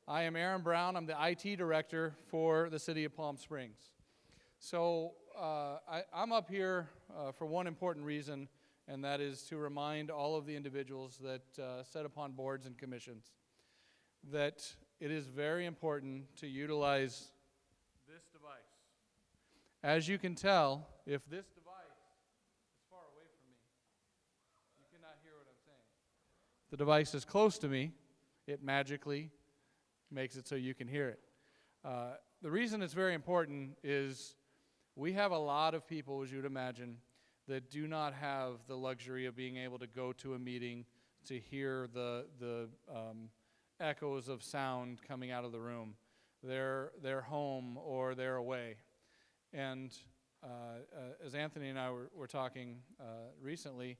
I am Aaron Brown. I'm the IT director for the city of Palm Springs. So I'm up here for one important reason, and that is to remind all of the individuals that sit upon boards and commissions that it is very important to utilize this device. As you can tell, if this device is far away from me, you cannot hear what I'm saying. If the device is close to me, it magically makes it so you can hear it. The reason it's very important is we have a lot of people, as you'd imagine, that do not have the luxury of being able to go to a meeting to hear the echoes of sound coming out of the room. They're home or they're away. And as Anthony and I were talking recently,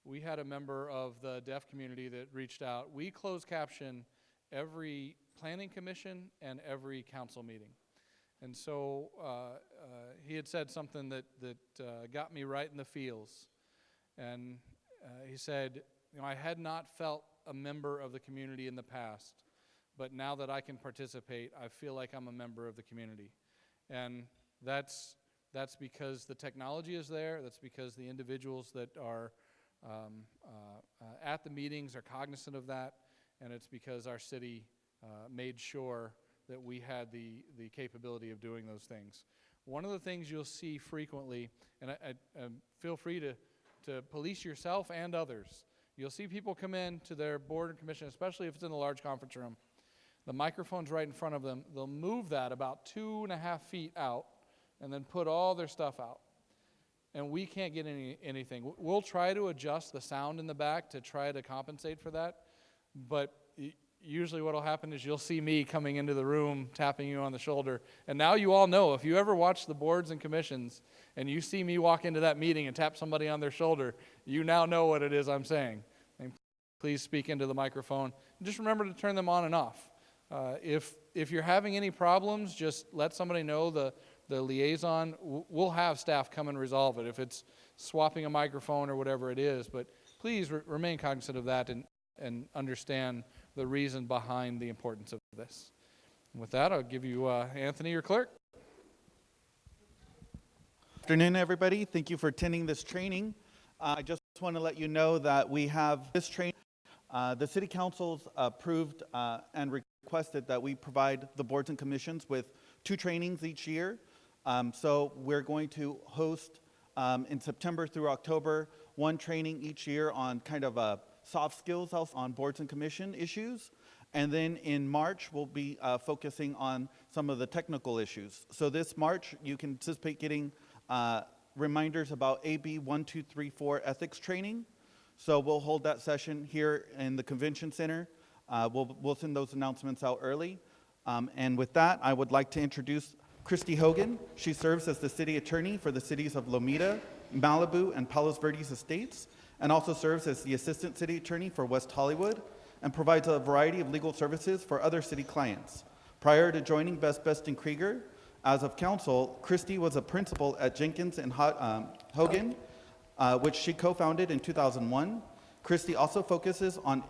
we had a member of the deaf community that reached out. We closed caption every planning commission and every council meeting. And so he had said something that got me right in the feels. And he said, I had not felt a member of the community in the past, but now that I can participate, I feel like I'm a member of the community. And that's because the technology is there. That's because the individuals that are at the meetings are cognizant of that, and it's because our city made sure that we had the capability of doing those things. One of the things you'll see frequently, and I feel free to police yourself and others, you'll see people come in to their board and commission, especially if it's in a large conference room. The microphone's right in front of them. They'll move that about 2.5 feet out and then put all their stuff out. And we can't get anything. We'll try to adjust the sound in the back to try to compensate for that, but usually what will happen is you'll see me coming into the room, tapping you on the shoulder. And now you all know, if you ever watch the boards and commissions and you see me walk into that meeting and tap somebody on their shoulder, you now know what it is I'm saying. And please speak into the microphone. And just remember to turn them on and off. If you're having any problems, just let somebody know. The liaison, we'll have staff come and resolve it if it's swapping a microphone or whatever it is. But please remain cognizant of that and understand the reason behind the importance of this. And with that, I'll give you Anthony, your clerk. Good afternoon, everybody. Thank you for attending this training. I just want to let you know that we have this training. The City Council's approved and requested that we provide the boards and commissions with 2 trainings each year. So we're going to host in September through October 1 training each year on kind of a soft skills on boards and commission issues. And then in March, we'll be focusing on some of the technical issues. So this March, you can anticipate getting reminders about AB 1234 ethics training. So we'll hold that session here in the convention center. We'll send those announcements out early. And with that, I would like to introduce Christy Hogan. She serves as the city attorney for the cities of Lomita, Malibu, and Palos Verdes Estates, and also serves as the assistant city attorney for West Hollywood, and provides a variety of legal services for other city clients. Prior to joining Best & Krieger, as of council, Christy was a principal at Jenkins and Hogan, which she co-founded in 2001. Christy also focuses on,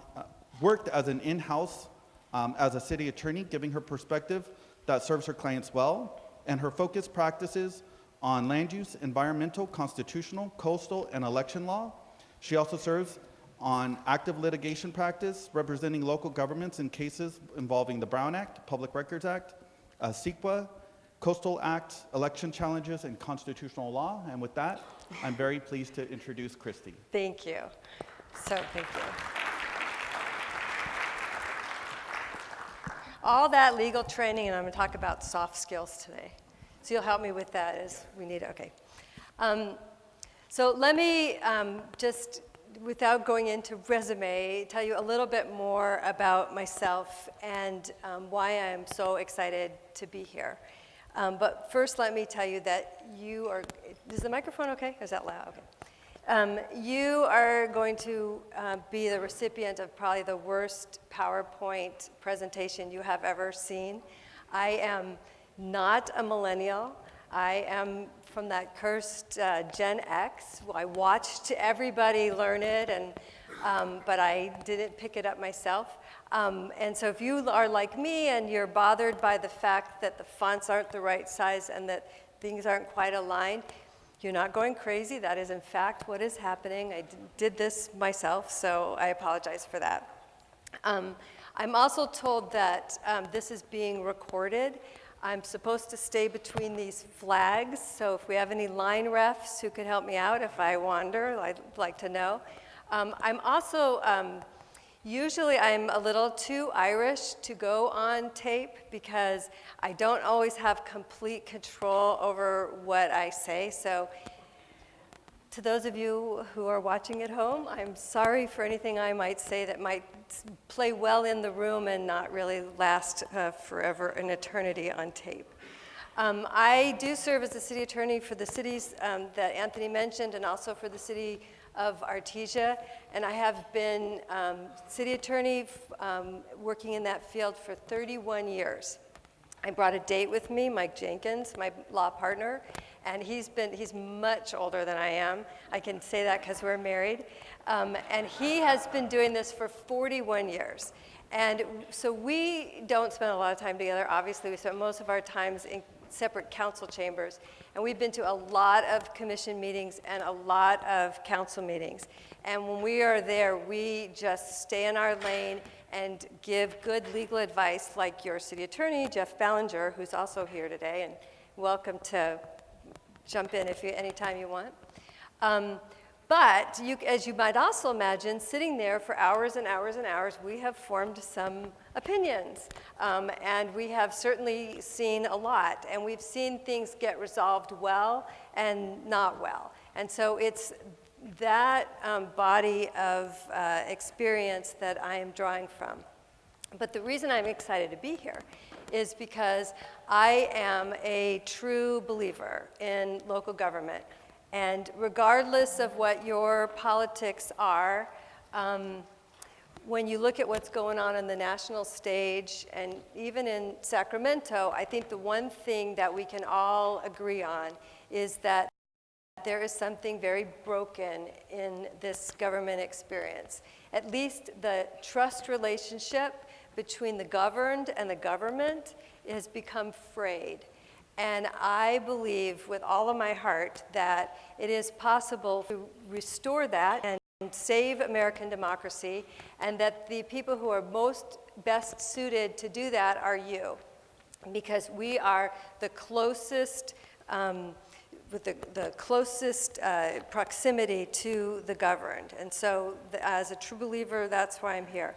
worked as an in-house as a city attorney, giving her perspective that serves her clients well, and her focus practices on land use, environmental, constitutional, coastal, and election law. She also serves on active litigation practice, representing local governments in cases involving the Brown Act, Public Records Act, CEQA, Coastal Act, election challenges, and constitutional law. And with that, I'm very pleased to introduce Christy. Thank you. Thank you. All that legal training, and I'm going to talk about soft skills today. So you'll help me with that as we need it. Okay. So let me just, without going into resume, tell you a little bit more about myself and why I'm so excited to be here. But first, let me tell you that you are, is the microphone okay? Is that loud? Okay. You are going to be the recipient of probably the worst PowerPoint presentation you have ever seen. I am not a millennial. I am from that cursed Gen X. I watched everybody learn it, and but I didn't pick it up myself. And so if you are like me and you're bothered by the fact that the fonts aren't the right size and that things aren't quite aligned, you're not going crazy. That is, in fact, what is happening. I did this myself, so I apologize for that. I'm also told that this is being recorded. I'm supposed to stay between these flags, so if we have any line refs who could help me out if I wander, I'd like to know. I'm also, usually I'm a little too Irish to go on tape because I don't always have complete control over what I say. So to those of you who are watching at home, I'm sorry for anything I might say that might play well in the room and not really last forever, an eternity on tape. I do serve as the city attorney for the cities that Anthony mentioned and also for the city of Artesia, and I have been city attorney working in that field for 31 years. I brought a date with me, Mike Jenkins, my law partner, and he's much older than I am. I can say that because we're married. And he has been doing this for 41 years. And so we don't spend a lot of time together. Obviously, we spend most of our times in separate council chambers. And we've been to a lot of commission meetings and a lot of council meetings. And when we are there, we just stay in our lane and give good legal advice like your city attorney, Jeff Ballinger, who's also here today, and welcome to jump in anytime you want. But as you might also imagine, sitting there for hours and hours and hours, we have formed some opinions. And we have certainly seen a lot. And we've seen things get resolved well and not well. And so it's that body of experience that I am drawing from. But the reason I'm excited to be here is because I am a true believer in local government. And regardless of what your politics are, when you look at what's going on the national stage and even in Sacramento, I think the one thing that we can all agree on is that there is something very broken in this government experience. At least the trust relationship between the governed and the government has become frayed. And I believe with all of my heart that it is possible to restore that and save American democracy, and that the people who are best suited to do that are you, because we are the closest, with the closest proximity to the governed. And so as a true believer, that's why I'm here.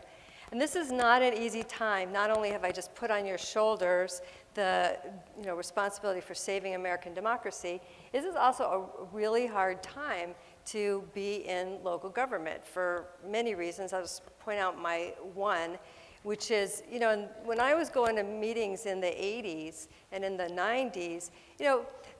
And this is not an easy time. Not only have I just put on your shoulders the responsibility for saving American democracy, this is also a really hard time to be in local government for many reasons. I'll just point out my one, which is, when I was going to meetings in the 80s and in the 90s,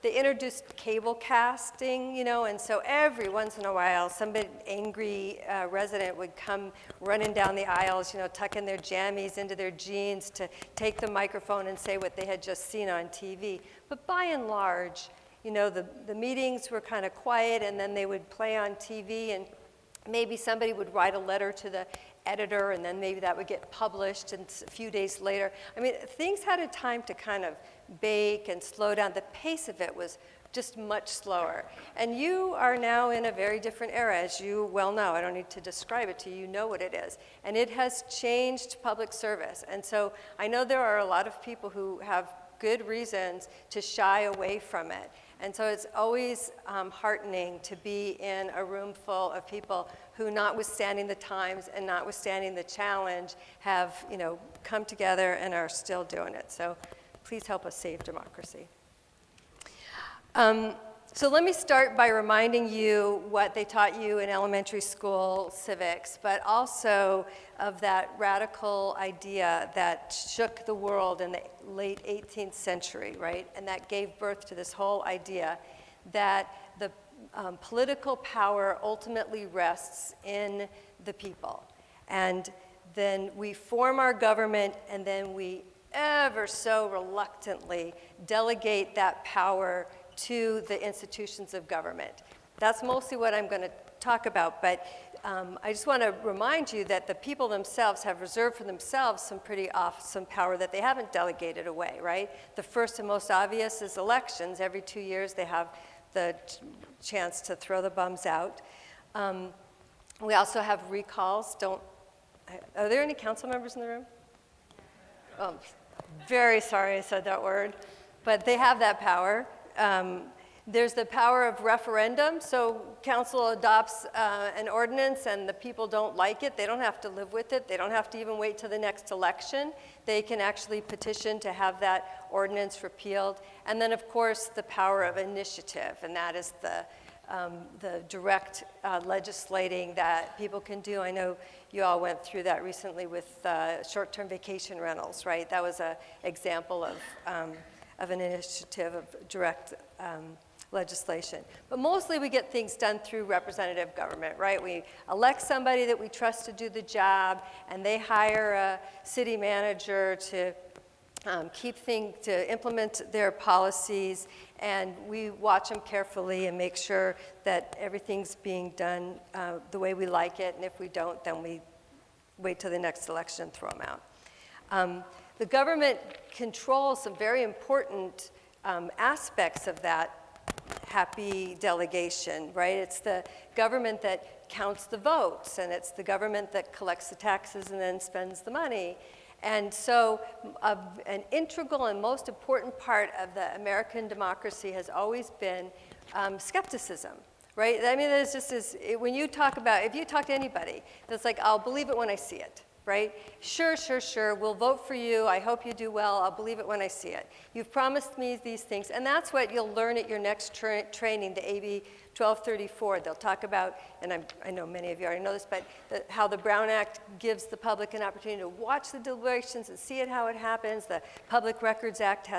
they introduced cable casting, and so every once in a while, somebody angry resident would come running down the aisles, tucking their jammies into their jeans to take the microphone and say what they had just seen on TV. But by and large, the meetings were kind of quiet, and then they would play on TV, and maybe somebody would write a letter to the editor, and then maybe that would get published, and a few days later. I mean, things had a time to kind of bake and slow down. The pace of it was just much slower. And you are now in a very different era, as you well know. I don't need to describe it to you. You know what it is. And it has changed public service. And so I know there are a lot of people who have good reasons to shy away from it. And so it's always heartening to be in a room full of people who, notwithstanding the times and notwithstanding the challenge, have come together and are still doing it. So please help us save democracy. So let me start by reminding you what they taught you in elementary school civics, but also of that radical idea that shook the world in the late 18th century, right? And that gave birth to this whole idea that the political power ultimately rests in the people. And then we form our government, and then we ever so reluctantly delegate that power to the institutions of government. That's mostly what I'm going to talk about, but I just want to remind you that the people themselves have reserved for themselves some pretty awesome power that they haven't delegated away, right? The first and most obvious is elections. Every 2 years they have the chance to throw the bums out. We also have recalls. Are there any council members in the room? Oh, very sorry I said that word. But they have that power. There's the power of referendum. So council adopts an ordinance and the people don't like it. They don't have to live with it. They don't have to even wait till the next election. They can actually petition to have that ordinance repealed. And then, of course, the power of initiative, and that is the direct legislating that people can do. I know you all went through that recently with short-term vacation rentals, right? That was an example of an initiative of direct legislation. But mostly we get things done through representative government, right? We elect somebody that we trust to do the job, and they hire a city manager to to implement their policies, and we watch them carefully and make sure that everything's being done the way we like it, and if we don't, then we wait till the next election and throw them out. The government controls some very important aspects of that happy delegation, right? It's the government that counts the votes, and it's the government that collects the taxes and then spends the money. And so an integral and most important part of the American democracy has always been skepticism, right? I mean, there's just this, when you talk about, if you talk to anybody, it's like, I'll believe it when I see it, right? Sure, we'll vote for you. I hope you do well. I'll believe it when I see it. You've promised me these things. And that's what you'll learn at your next training, the AB 1234. They'll talk about, and I know many of you already know this, but how the Brown Act gives the public an opportunity to watch the deliberations and see it how it happens. The Public Records Act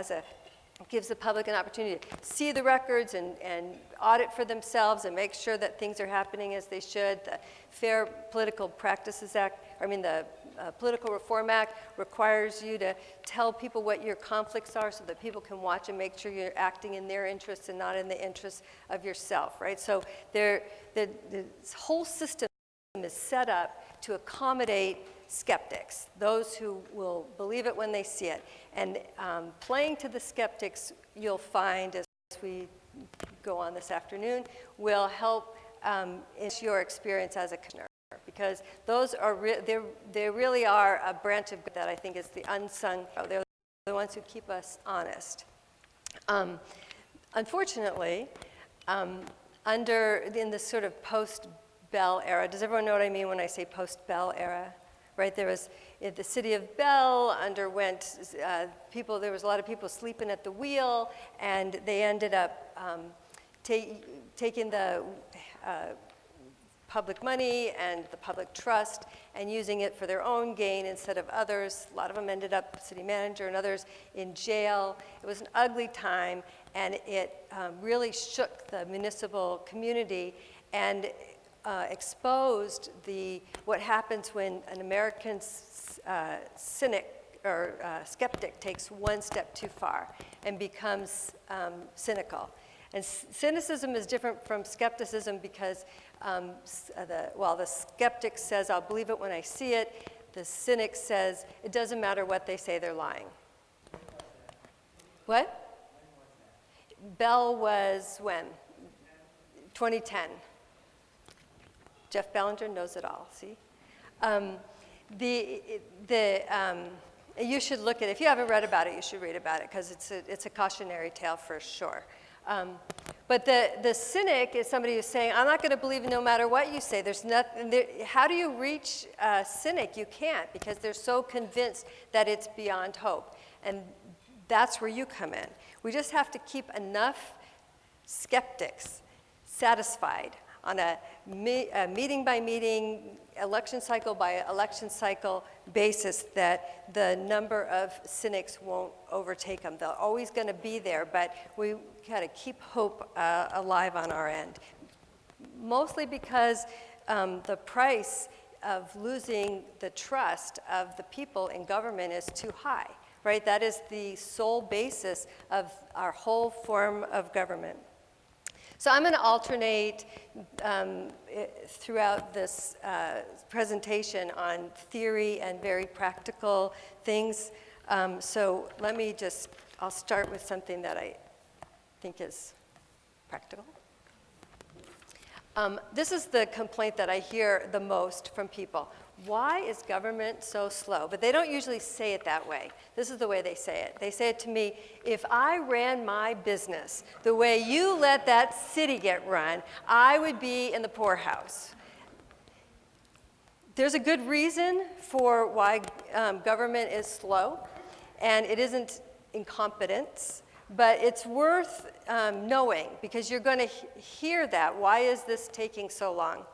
gives the public an opportunity to see the records and audit for themselves and make sure that things are happening as they should. The Fair Political Practices Act, the Political Reform Act requires you to tell people what your conflicts are so that people can watch and make sure you're acting in their interests and not in the interests of yourself, right? So this whole system is set up to accommodate skeptics, those who will believe it when they see it. And playing to the skeptics, you'll find, as we go on this afternoon, will help in your experience as a commissioner. Because those are they really are a branch of that I think is the unsung. They're the ones who keep us honest. Unfortunately, in this sort of post-Bell era, does everyone know what I mean when I say post-Bell era? Right, there was the city of Bell underwent there was a lot of people sleeping at the wheel, and they ended up taking the public money and the public trust and using it for their own gain instead of others. A lot of them ended up city manager and others in jail. It was an ugly time, and it really shook the municipal community and exposed what happens when an American cynic or skeptic takes one step too far and becomes cynical. And cynicism is different from skepticism because while the skeptic says, I'll believe it when I see it, the cynic says, it doesn't matter what they say, they're lying. What? Bell was when? 2010. Jeff Bellinger knows it all, see? You should look at it. If you haven't read about it, you should read about it because it's a cautionary tale for sure. But the cynic is somebody who's saying, I'm not going to believe no matter what you say. There's nothing. How do you reach a cynic? You can't because they're so convinced that it's beyond hope. And that's where you come in. We just have to keep enough skeptics satisfied on a meeting by meeting, election cycle by election cycle basis that the number of cynics won't overtake them. They're always going to be there, but we got to keep hope alive on our end. Mostly because the price of losing the trust of the people in government is too high, right? That is the sole basis of our whole form of government. So I'm going to alternate throughout this presentation on theory and very practical things. So let me I'll start with something that I think is practical. This is the complaint that I hear the most from people. Why is government so slow? But they don't usually say it that way. This is the way they say it. They say it to me, if I ran my business the way you let that city get run, I would be in the poorhouse. There's a good reason for why government is slow, and it isn't incompetence. But it's worth knowing, because you're going to hear that. Why is this taking so long?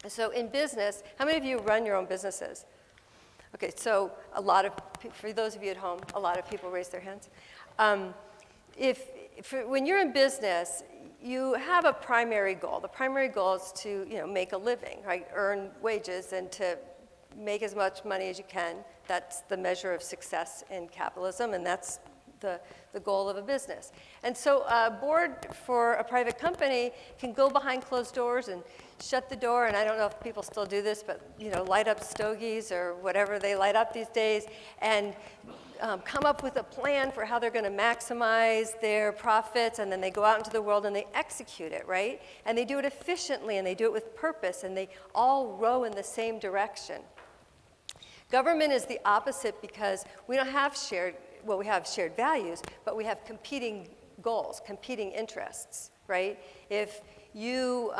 So in business, how many of you run your own businesses? Okay, so for those of you at home, a lot of people raise their hands. When you're in business, you have a primary goal. The primary goal is to make a living, right? Earn wages and to make as much money as you can. That's the measure of success in capitalism, and that's the goal of a business. And so a board for a private company can go behind closed doors and shut the door, and I don't know if people still do this, but light up stogies or whatever they light up these days, and come up with a plan for how they're going to maximize their profits, and then they go out into the world and they execute it, right? And they do it efficiently, and they do it with purpose, and they all row in the same direction. Government is the opposite, because we don't have we have shared values, but we have competing goals, competing interests, right? If you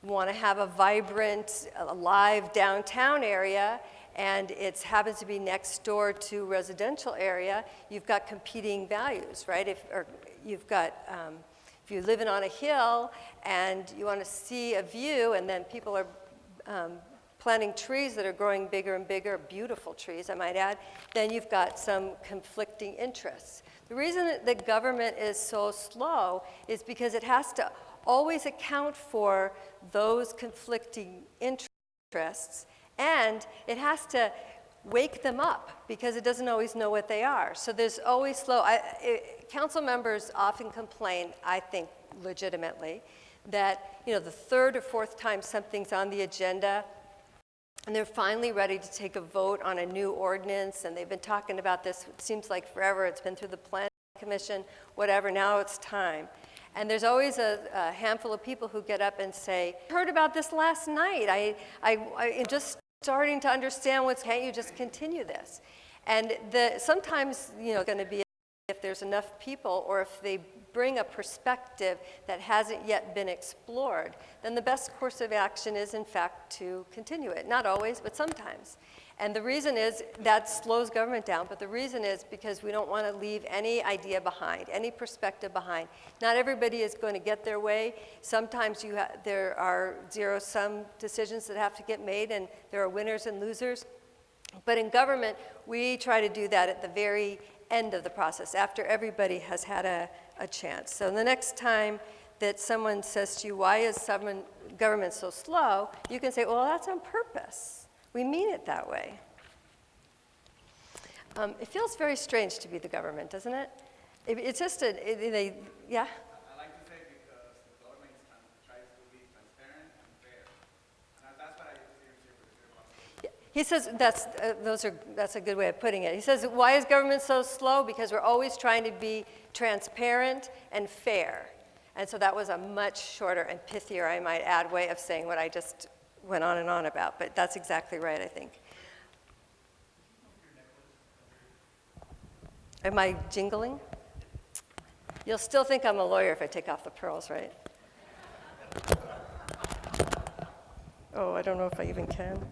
want to have a vibrant, alive downtown area, and it happens to be next door to a residential area, you've got competing values, right? If you live on a hill and you want to see a view, and then people are planting trees that are growing bigger and bigger, beautiful trees, I might add, then you've got some conflicting interests. The reason that government is so slow is because it has to always account for those conflicting interests, and it has to wake them up, because it doesn't always know what they are. So there's always slow. Council members often complain, I think legitimately, that the third or fourth time something's on the agenda, and they're finally ready to take a vote on a new ordinance, and they've been talking about this, it seems like forever. It's been through the Planning Commission, whatever, now it's time. And there's always a handful of people who get up and say, I heard about this last night. I'm just starting to understand can't you just continue this? And sometimes, going to be if there's enough people, or if they bring a perspective that hasn't yet been explored, then the best course of action is, in fact, to continue it. Not always, but sometimes. And the reason is that slows government down, but the reason is because we don't want to leave any idea behind, any perspective behind. Not everybody is going to get their way. Sometimes there are zero-sum decisions that have to get made, and there are winners and losers. But in government, we try to do that at the very end of the process, after everybody has had a chance. So the next time that someone says to you, why is government so slow, you can say, well, that's on purpose. We mean it that way. It feels very strange to be the government, doesn't it? It's just yeah? I like to say, because the government tries to be transparent and fair. And that's what I seriously about. He says that's a good way of putting it. He says, why is government so slow? Because we're always trying to be transparent and fair. And so that was a much shorter and pithier, I might add, way of saying what I just went on and on about. But that's exactly right, I think. Am I jingling? You'll still think I'm a lawyer if I take off the pearls, right? Oh, I don't know if I even can.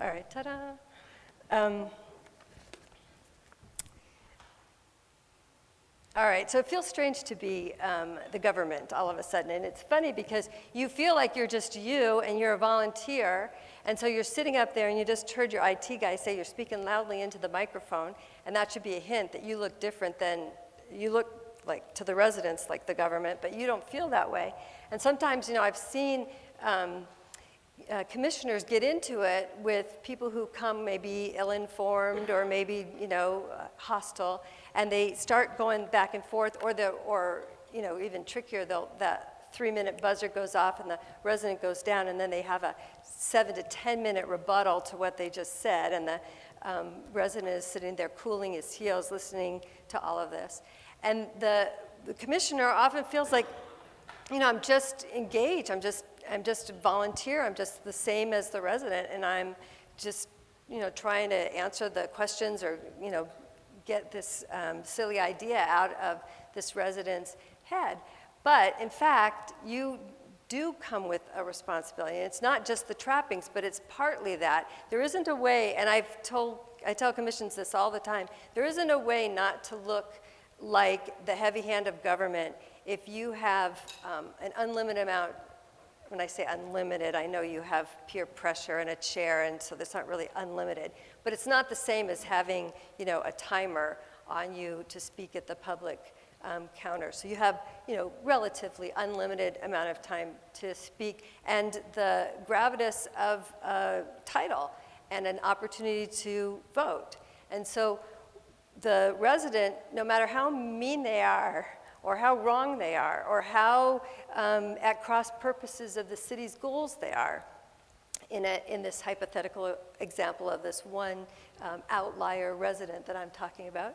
All right, ta-da. All right, so it feels strange to be the government all of a sudden. And it's funny because you feel like you're just you and you're a volunteer. And so you're sitting up there and you just heard your IT guy say you're speaking loudly into the microphone. And that should be a hint that you look different than, you look like to the residents like the government, but you don't feel that way. And sometimes, I've seen commissioners get into it with people who come maybe ill-informed or maybe, hostile, and they start going back and forth, or even trickier, that 3-minute buzzer goes off and the resident goes down, and then they have a 7 to 10-minute rebuttal to what they just said, and the resident is sitting there cooling his heels, listening to all of this. And the commissioner often feels like, I'm just engaged, I'm just a volunteer, I'm just the same as the resident, and I'm just, trying to answer the questions or, get this silly idea out of this resident's head. But in fact, you do come with a responsibility. And it's not just the trappings, but it's partly that. There isn't a way, and I tell commissions this all the time, there isn't a way not to look like the heavy hand of government if you have an unlimited amount. When I say unlimited, I know you have peer pressure and a chair, and so that's not really unlimited. But it's not the same as having, a timer on you to speak at the public counter. So you have, relatively unlimited amount of time to speak, and the gravitas of a title and an opportunity to vote. And so the resident, no matter how mean they are, or how wrong they are, or how at cross purposes of the city's goals they are, in this hypothetical example of this one outlier resident that I'm talking about,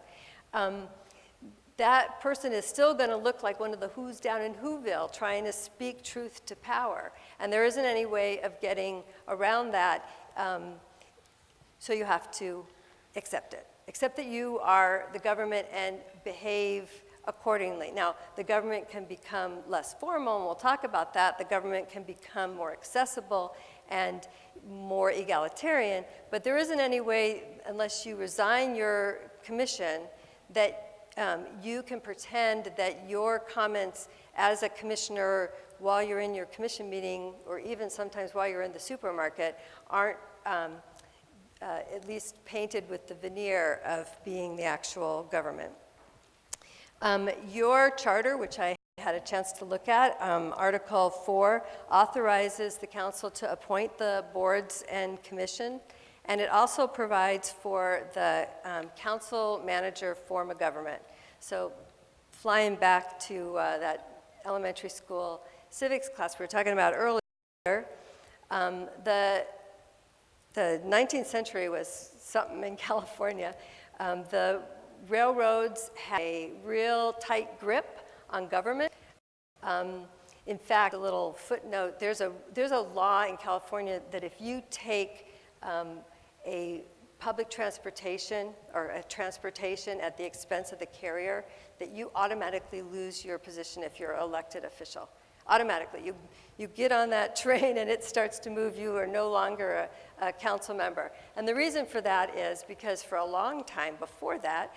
that person is still going to look like one of the who's down in Whoville trying to speak truth to power. And there isn't any way of getting around that, so you have to accept it. Accept that you are the government and behave accordingly. Now, the government can become less formal, and we'll talk about that. The government can become more accessible and more egalitarian, but there isn't any way, unless you resign your commission, that you can pretend that your comments as a commissioner while you're in your commission meeting, or even sometimes while you're in the supermarket, aren't at least painted with the veneer of being the actual government. Your charter, which I had a chance to look at, Article 4, authorizes the council to appoint the boards and commission, and it also provides for the council manager form of government. So flying back to that elementary school civics class we were talking about earlier, the 19th century was something in California. The railroads had a real tight grip on government. In fact, a little footnote, there's a law in California that if you take a public transportation or a transportation at the expense of the carrier, that you automatically lose your position if you're an elected official. Automatically. You get on that train and it starts to move, you are no longer a council member. And the reason for that is because for a long time before that,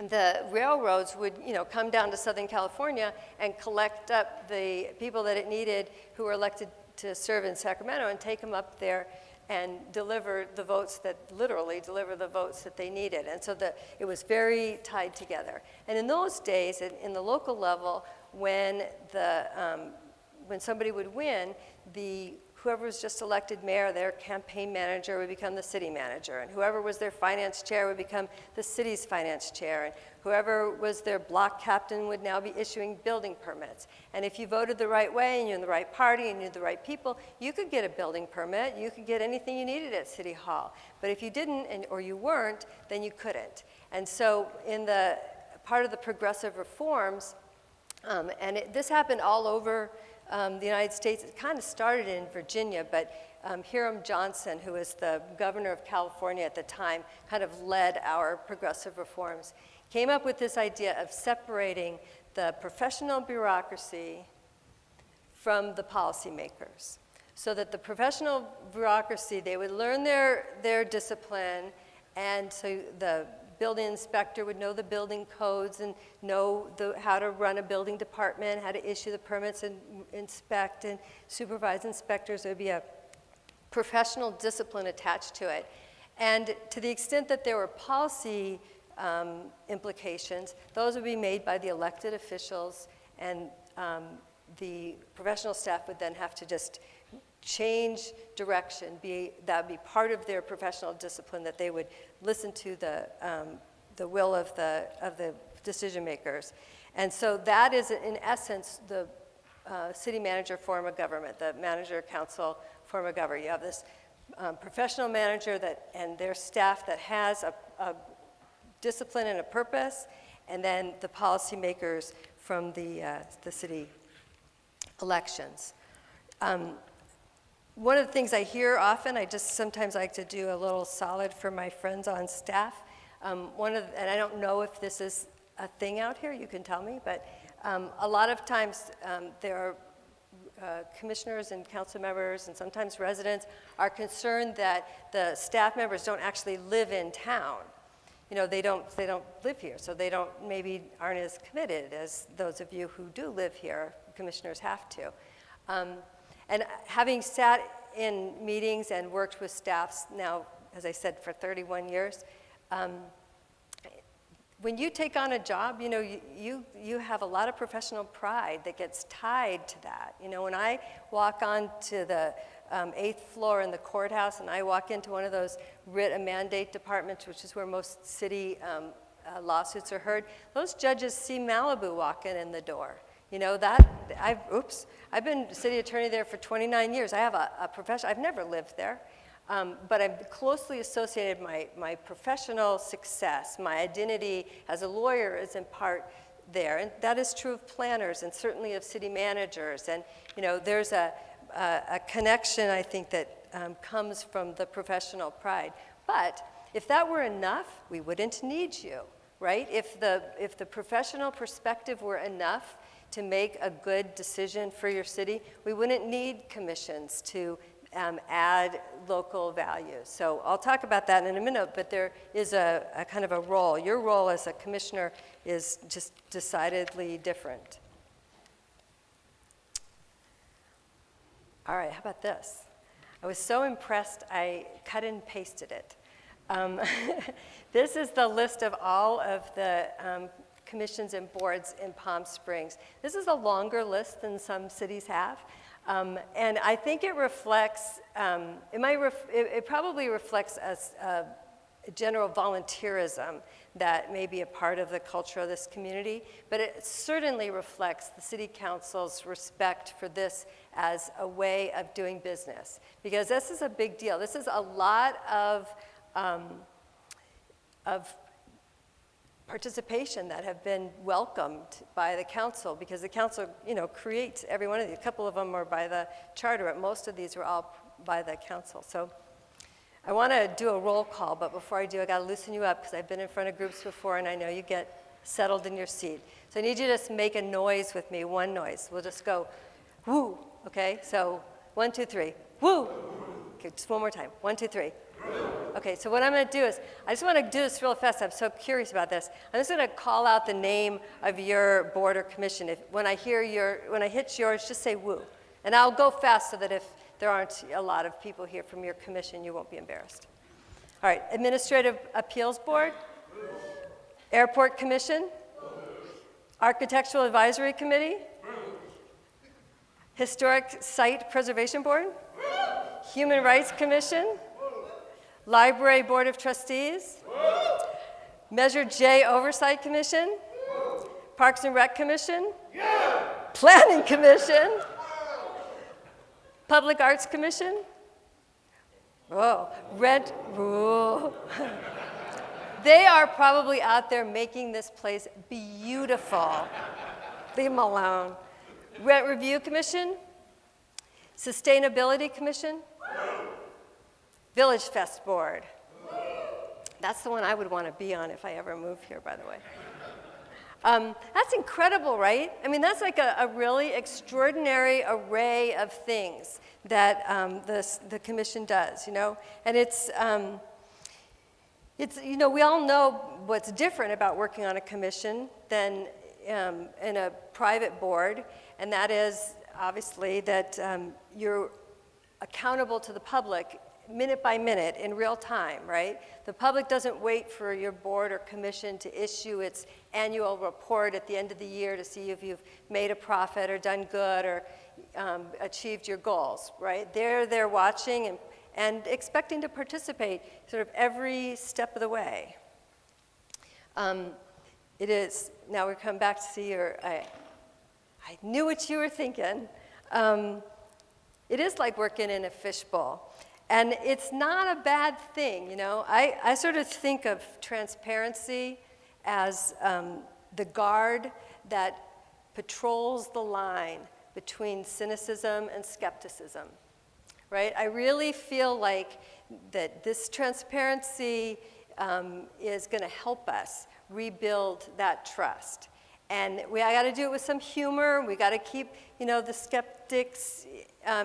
the railroads would, come down to Southern California and collect up the people that it needed who were elected to serve in Sacramento and take them up there and literally deliver the votes that they needed. And so it was very tied together. And in those days, in the local level, when somebody would win, whoever was just elected mayor, their campaign manager would become the city manager, and whoever was their finance chair would become the city's finance chair, and whoever was their block captain would now be issuing building permits. And if you voted the right way, and you're in the right party, and you're the right people, you could get a building permit, you could get anything you needed at City Hall. But if you didn't, or you weren't, then you couldn't. And so in the part of the progressive reforms, this happened all over the United States. It kind of started in Virginia, but Hiram Johnson, who was the governor of California at the time, kind of led our progressive reforms, came up with this idea of separating the professional bureaucracy from the policymakers. So that the professional bureaucracy, they would learn their discipline, and so the building inspector would know the building codes and know how to run a building department, how to issue the permits and inspect and supervise inspectors. There would be a professional discipline attached to it. And to the extent that there were policy implications, those would be made by the elected officials, and the professional staff would then have to just change direction, that would be part of their professional discipline, that they would listen to the will of the decision makers. And so that is, in essence, the city manager form of government, the manager council form of government. You have this professional manager and their staff that has a discipline and a purpose, and then the policymakers from the city elections. One of the things I hear often, I just sometimes like to do a little solid for my friends on staff. And I don't know if this is a thing out here, you can tell me, but a lot of times there are commissioners and council members and sometimes residents are concerned that the staff members don't actually live in town. You know, they don't live here, so they maybe aren't as committed as those of you who do live here. Commissioners have to. And having sat in meetings and worked with staffs now, as I said, for 31 years, when you take on a job, you know, you have a lot of professional pride that gets tied to that. You know, when I walk onto the 8th floor in the courthouse and I walk into one of those writ and mandate departments, which is where most city lawsuits are heard, those judges see Malibu walking in the door. You know, I've been city attorney there for 29 years. I have a profession, I've never lived there. But I've closely associated my professional success, my identity as a lawyer is in part there. And that is true of planners and certainly of city managers. And, you know, there's a connection, I think, that comes from the professional pride. But if that were enough, we wouldn't need you, right? If the professional perspective were enough to make a good decision for your city, we wouldn't need commissions to add local values. So I'll talk about that in a minute, but there is a kind of a role. Your role as a commissioner is just decidedly different. All right, how about this? I was so impressed, I cut and pasted it. This is the list of all of the commissions and boards in Palm Springs. This is a longer list than some cities have. And I think it reflects, it probably reflects a general volunteerism that may be a part of the culture of this community, but it certainly reflects the city council's respect for this as a way of doing business, because this is a big deal. This is a lot of participation that have been welcomed by the council, because the council, you know, creates every one of these. A couple of them are by the charter, but most of these are all by the council. So I want to do a roll call, but before I do, I got to loosen you up because I've been in front of groups before and I know you get settled in your seat. So I need you to just make a noise with me, one noise. We'll just go, woo, okay? So 1, 2, 3, woo. Okay, just one more time. 1, 2, 3. Okay, so what I'm going to do is, I just want to do this real fast. I'm so curious about this. I'm just going to call out the name of your board or commission. When I hit yours, just say woo. And I'll go fast so that if there aren't a lot of people here from your commission, you won't be embarrassed. All right, Administrative Appeals Board, Airport Commission, Architectural Advisory Committee, Historic Site Preservation Board, Human Rights Commission, Library Board of Trustees, Measure J Oversight Commission, Parks and Rec Commission, Planning Commission, Public Arts Commission, They are probably out there making this place beautiful. Leave them alone. Rent Review Commission, Sustainability Commission, Village Fest Board. That's the one I would want to be on if I ever move here, by the way. That's incredible, right? I mean, that's like a really extraordinary array of things that the commission does, you know? And it's, you know, we all know what's different about working on a commission than in a private board, and that is obviously that you're accountable to the public minute by minute in real time, right? The public doesn't wait for your board or commission to issue its annual report at the end of the year to see if you've made a profit or done good or achieved your goals, right? They're there watching and expecting to participate sort of every step of the way. It is, now we come back to see I knew what you were thinking. It is like working in a fishbowl. And it's not a bad thing, you know. I sort of think of transparency as the guard that patrols the line between cynicism and skepticism, right? I really feel like that this transparency is going to help us rebuild that trust. And I got to do it with some humor. We got to keep, you know, the skeptics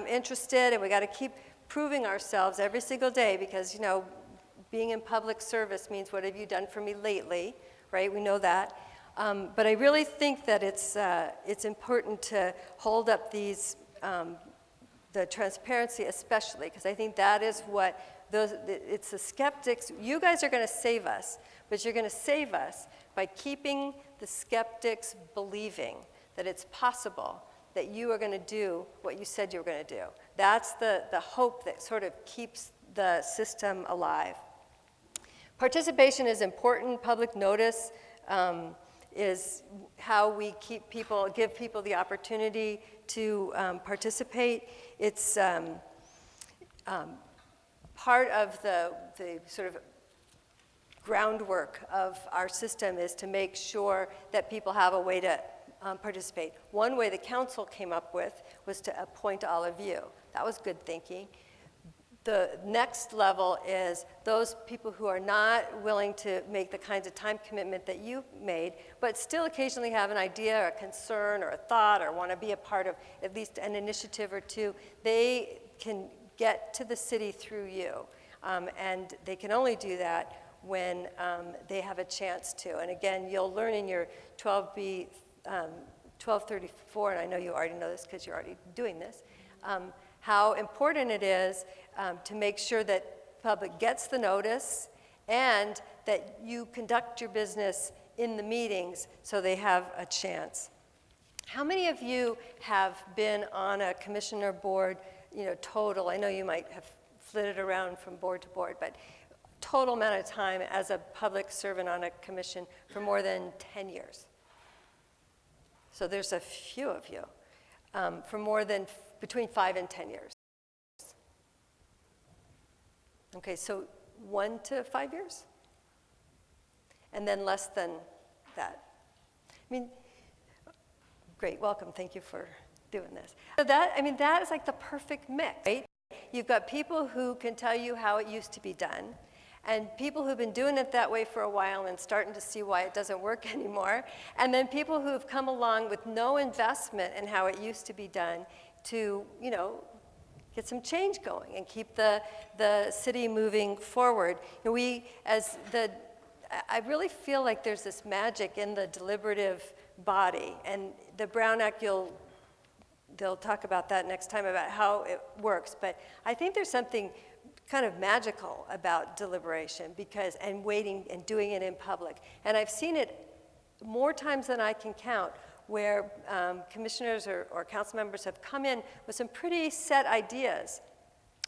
interested, and we got to keep proving ourselves every single day because, you know, being in public service means what have you done for me lately, right? We know that. But I really think that it's important to hold up these, the transparency especially, because I think that is what it's the skeptics. You guys are going to save us, but you're going to save us by keeping the skeptics believing that it's possible that you are going to do what you said you were going to do. That's the hope that sort of keeps the system alive. Participation is important. Public notice is how we give people the opportunity to participate. It's part of the sort of groundwork of our system is to make sure that people have a way to participate. One way the council came up with was to appoint all of you. That was good thinking. The next level is those people who are not willing to make the kinds of time commitment that you made, but still occasionally have an idea or a concern or a thought or want to be a part of at least an initiative or two. They can get to the city through you. And they can only do that when they have a chance to. And again, you'll learn in your 1234, and I know you already know this because you're already doing this, how important it is to make sure that the public gets the notice and that you conduct your business in the meetings so they have a chance. How many of you have been on a commissioner board, you know, total? I know you might have flitted around from board to board, but total amount of time as a public servant on a commission for more than 10 years. So there's a few of you for more than between 5 and 10 years. Okay, so 1 to 5 years? And then less than that. I mean, great, welcome, thank you for doing this. So that is like the perfect mix, right? You've got people who can tell you how it used to be done, and people who've been doing it that way for a while and starting to see why it doesn't work anymore, and then people who have come along with no investment in how it used to be done to, you know, get some change going and keep the city moving forward. You know, I really feel like there's this magic in the deliberative body, and the Brown Act, they'll talk about that next time about how it works, but I think there's something kind of magical about deliberation and waiting and doing it in public. And I've seen it more times than I can count where commissioners or council members have come in with some pretty set ideas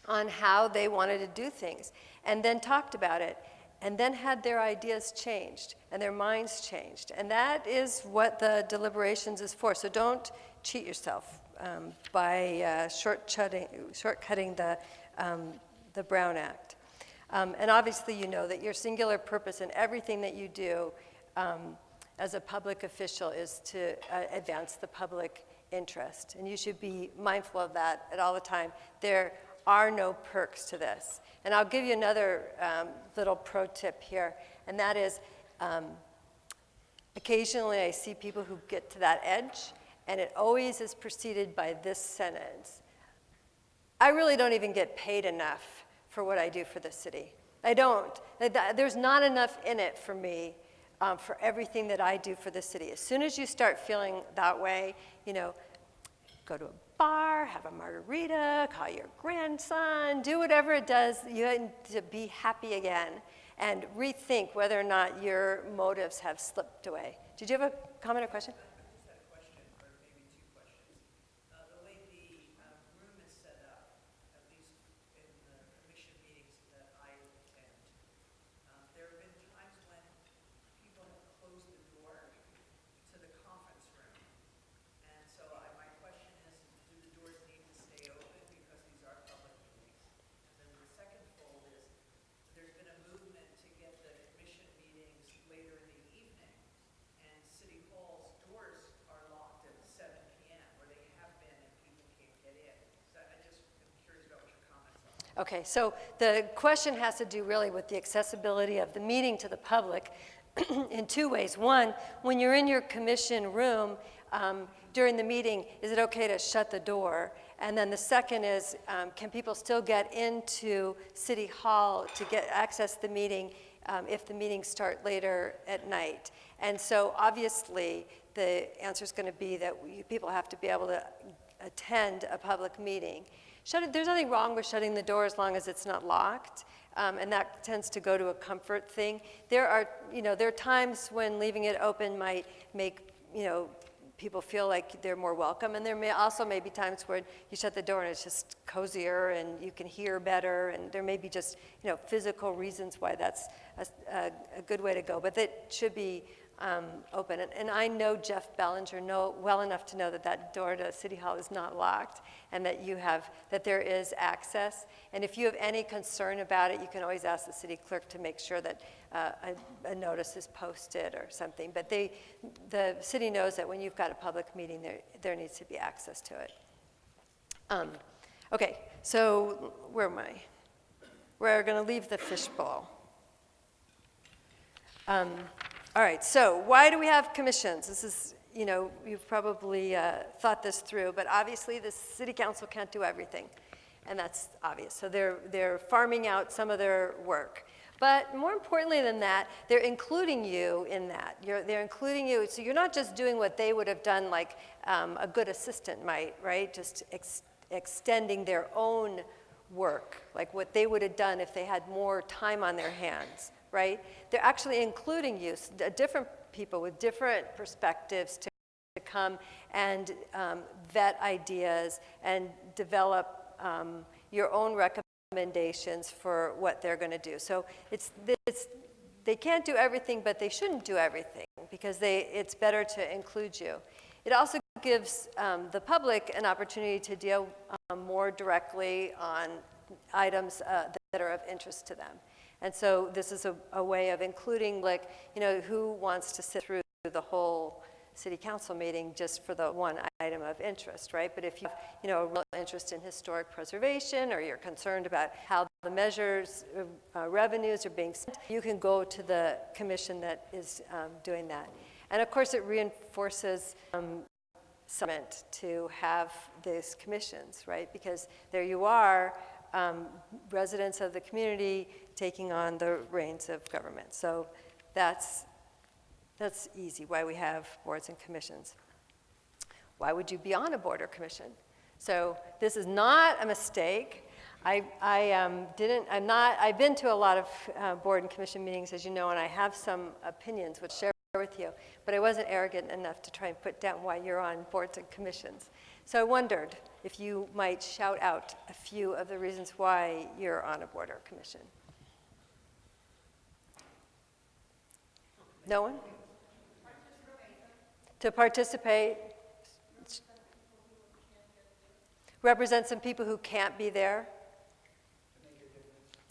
on how they wanted to do things and then talked about it and then had their ideas changed and their minds changed. And that is what the deliberations is for. So don't cheat yourself by shortcutting the Brown Act. And obviously you know that your singular purpose in everything that you do as a public official is to advance the public interest. And you should be mindful of that at all the time. There are no perks to this. And I'll give you another little pro tip here, and that is occasionally I see people who get to that edge, and it always is preceded by this sentence. I really don't even get paid enough for what I do for the city. I don't. There's not enough in it for me for everything that I do for the city. As soon as you start feeling that way, you know, go to a bar, have a margarita, call your grandson, do whatever it does, you need to be happy again and rethink whether or not your motives have slipped away. Did you have a comment or question? Okay, so the question has to do really with the accessibility of the meeting to the public in two ways. One, when you're in your commission room during the meeting, is it okay to shut the door? And then the second is, can people still get into City Hall to get access to the meeting if the meetings start later at night? And so obviously, the answer is going to be that people have to be able to attend a public meeting. There's nothing wrong with shutting the door as long as it's not locked, and that tends to go to a comfort thing. There are times when leaving it open might make, people feel like they're more welcome, and there may also be times where you shut the door and it's just cozier and you can hear better, and there may be just, physical reasons why that's a good way to go, but that should be open. And I know Jeff Bellinger well enough to know that that door to City Hall is not locked and that there is access. And if you have any concern about it, you can always ask the city clerk to make sure that a notice is posted or something. But the city knows that when you've got a public meeting, there needs to be access to it. Okay, so where am I? We're going to leave the fishbowl. All right, so why do we have commissions? This is, you've probably thought this through, but obviously the city council can't do everything, and that's obvious. So they're farming out some of their work. But more importantly than that, they're including you in that. They're including you, so you're not just doing what they would have done like a good assistant might, right? Just extending their own work, like what they would have done if they had more time on their hands. Right? They're actually including you, different people with different perspectives to come and vet ideas and develop your own recommendations for what they're going to do. So they can't do everything, but they shouldn't do everything because it's better to include you. It also gives the public an opportunity to deal more directly on items that are of interest to them. And so this is a way of including, who wants to sit through the whole city council meeting just for the one item of interest, right? But if you have, a real interest in historic preservation, or you're concerned about how the measures, revenues are being spent, you can go to the commission that is doing that. And of course, it reinforces to have these commissions, right? Because there you are, residents of the community taking on the reins of government. So that's easy, why we have boards and commissions. Why would you be on a board or commission? So this is not a mistake. I've been to a lot of board and commission meetings, as you know, and I have some opinions which share with you, but I wasn't arrogant enough to try and put down why you're on boards and commissions. So I wondered if you might shout out a few of the reasons why you're on a board or commission. No one? To participate. Represent some people who can't be there.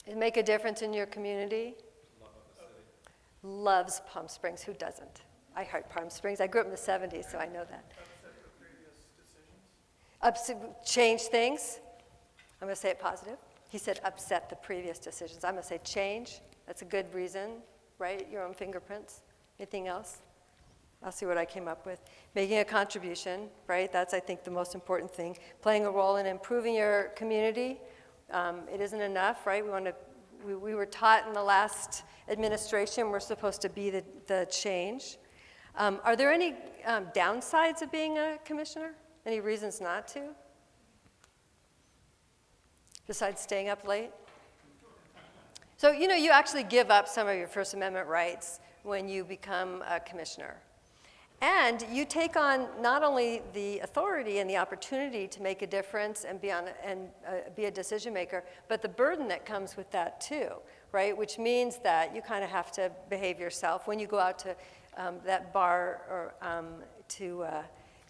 And make a difference in your community. Loves Palm Springs. Who doesn't? I heart Palm Springs. I grew up in the 70s, so I know that. Change things. I'm going to say it positive. He said upset the previous decisions. I'm going to say change. That's a good reason, right? Your own fingerprints. Anything else? I'll see what I came up with. Making a contribution, right? That's, I think, the most important thing. Playing a role in improving your community. It isn't enough, right? We were taught in the last administration we're supposed to be the change. Are there any downsides of being a commissioner? Any reasons not to? Besides staying up late? So, you actually give up some of your First Amendment rights when you become a commissioner. And you take on not only the authority and the opportunity to make a difference and be a decision maker, but the burden that comes with that too, right? Which means that you kind of have to behave yourself when you go out to that bar or to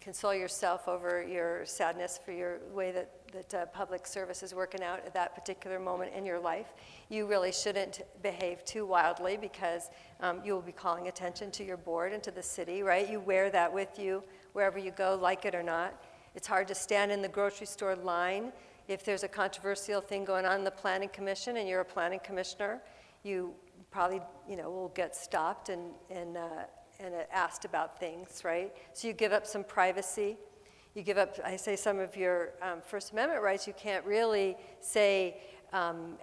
console yourself over your sadness for your way that public service is working out at that particular moment in your life. You really shouldn't behave too wildly because you will be calling attention to your board and to the city, right? You wear that with you wherever you go, like it or not. It's hard to stand in the grocery store line if there's a controversial thing going on in the planning commission and you're a planning commissioner. You probably, will get stopped and asked about things, right? So you give up some privacy. You give up, I say, some of your First Amendment rights. You can't really say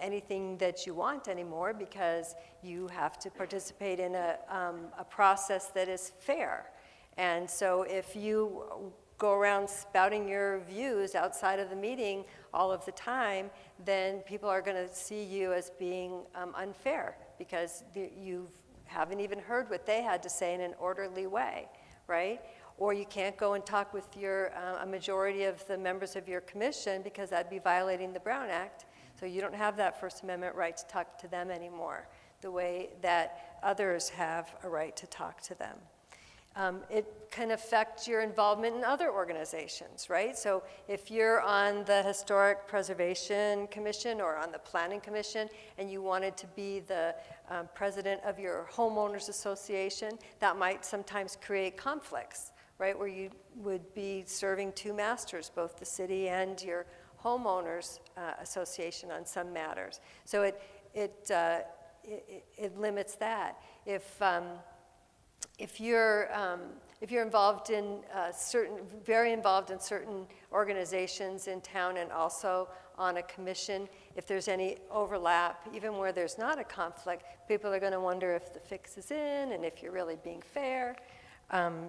anything that you want anymore because you have to participate in a process that is fair. And so if you go around spouting your views outside of the meeting all of the time, then people are going to see you as being unfair because you haven't even heard what they had to say in an orderly way, right? Or you can't go and talk with a majority of the members of your commission because that'd be violating the Brown Act. So you don't have that First Amendment right to talk to them anymore, the way that others have a right to talk to them. It can affect your involvement in other organizations, right? So if you're on the Historic Preservation Commission or on the Planning Commission and you wanted to be the president of your homeowners association, that might sometimes create conflicts, right? Where you would be serving two masters, both the city and your homeowners association on some matters. So it limits that. If you're involved in very involved in certain organizations in town and also on a commission, if there's any overlap, even where there's not a conflict, people are going to wonder if the fix is in and if you're really being fair.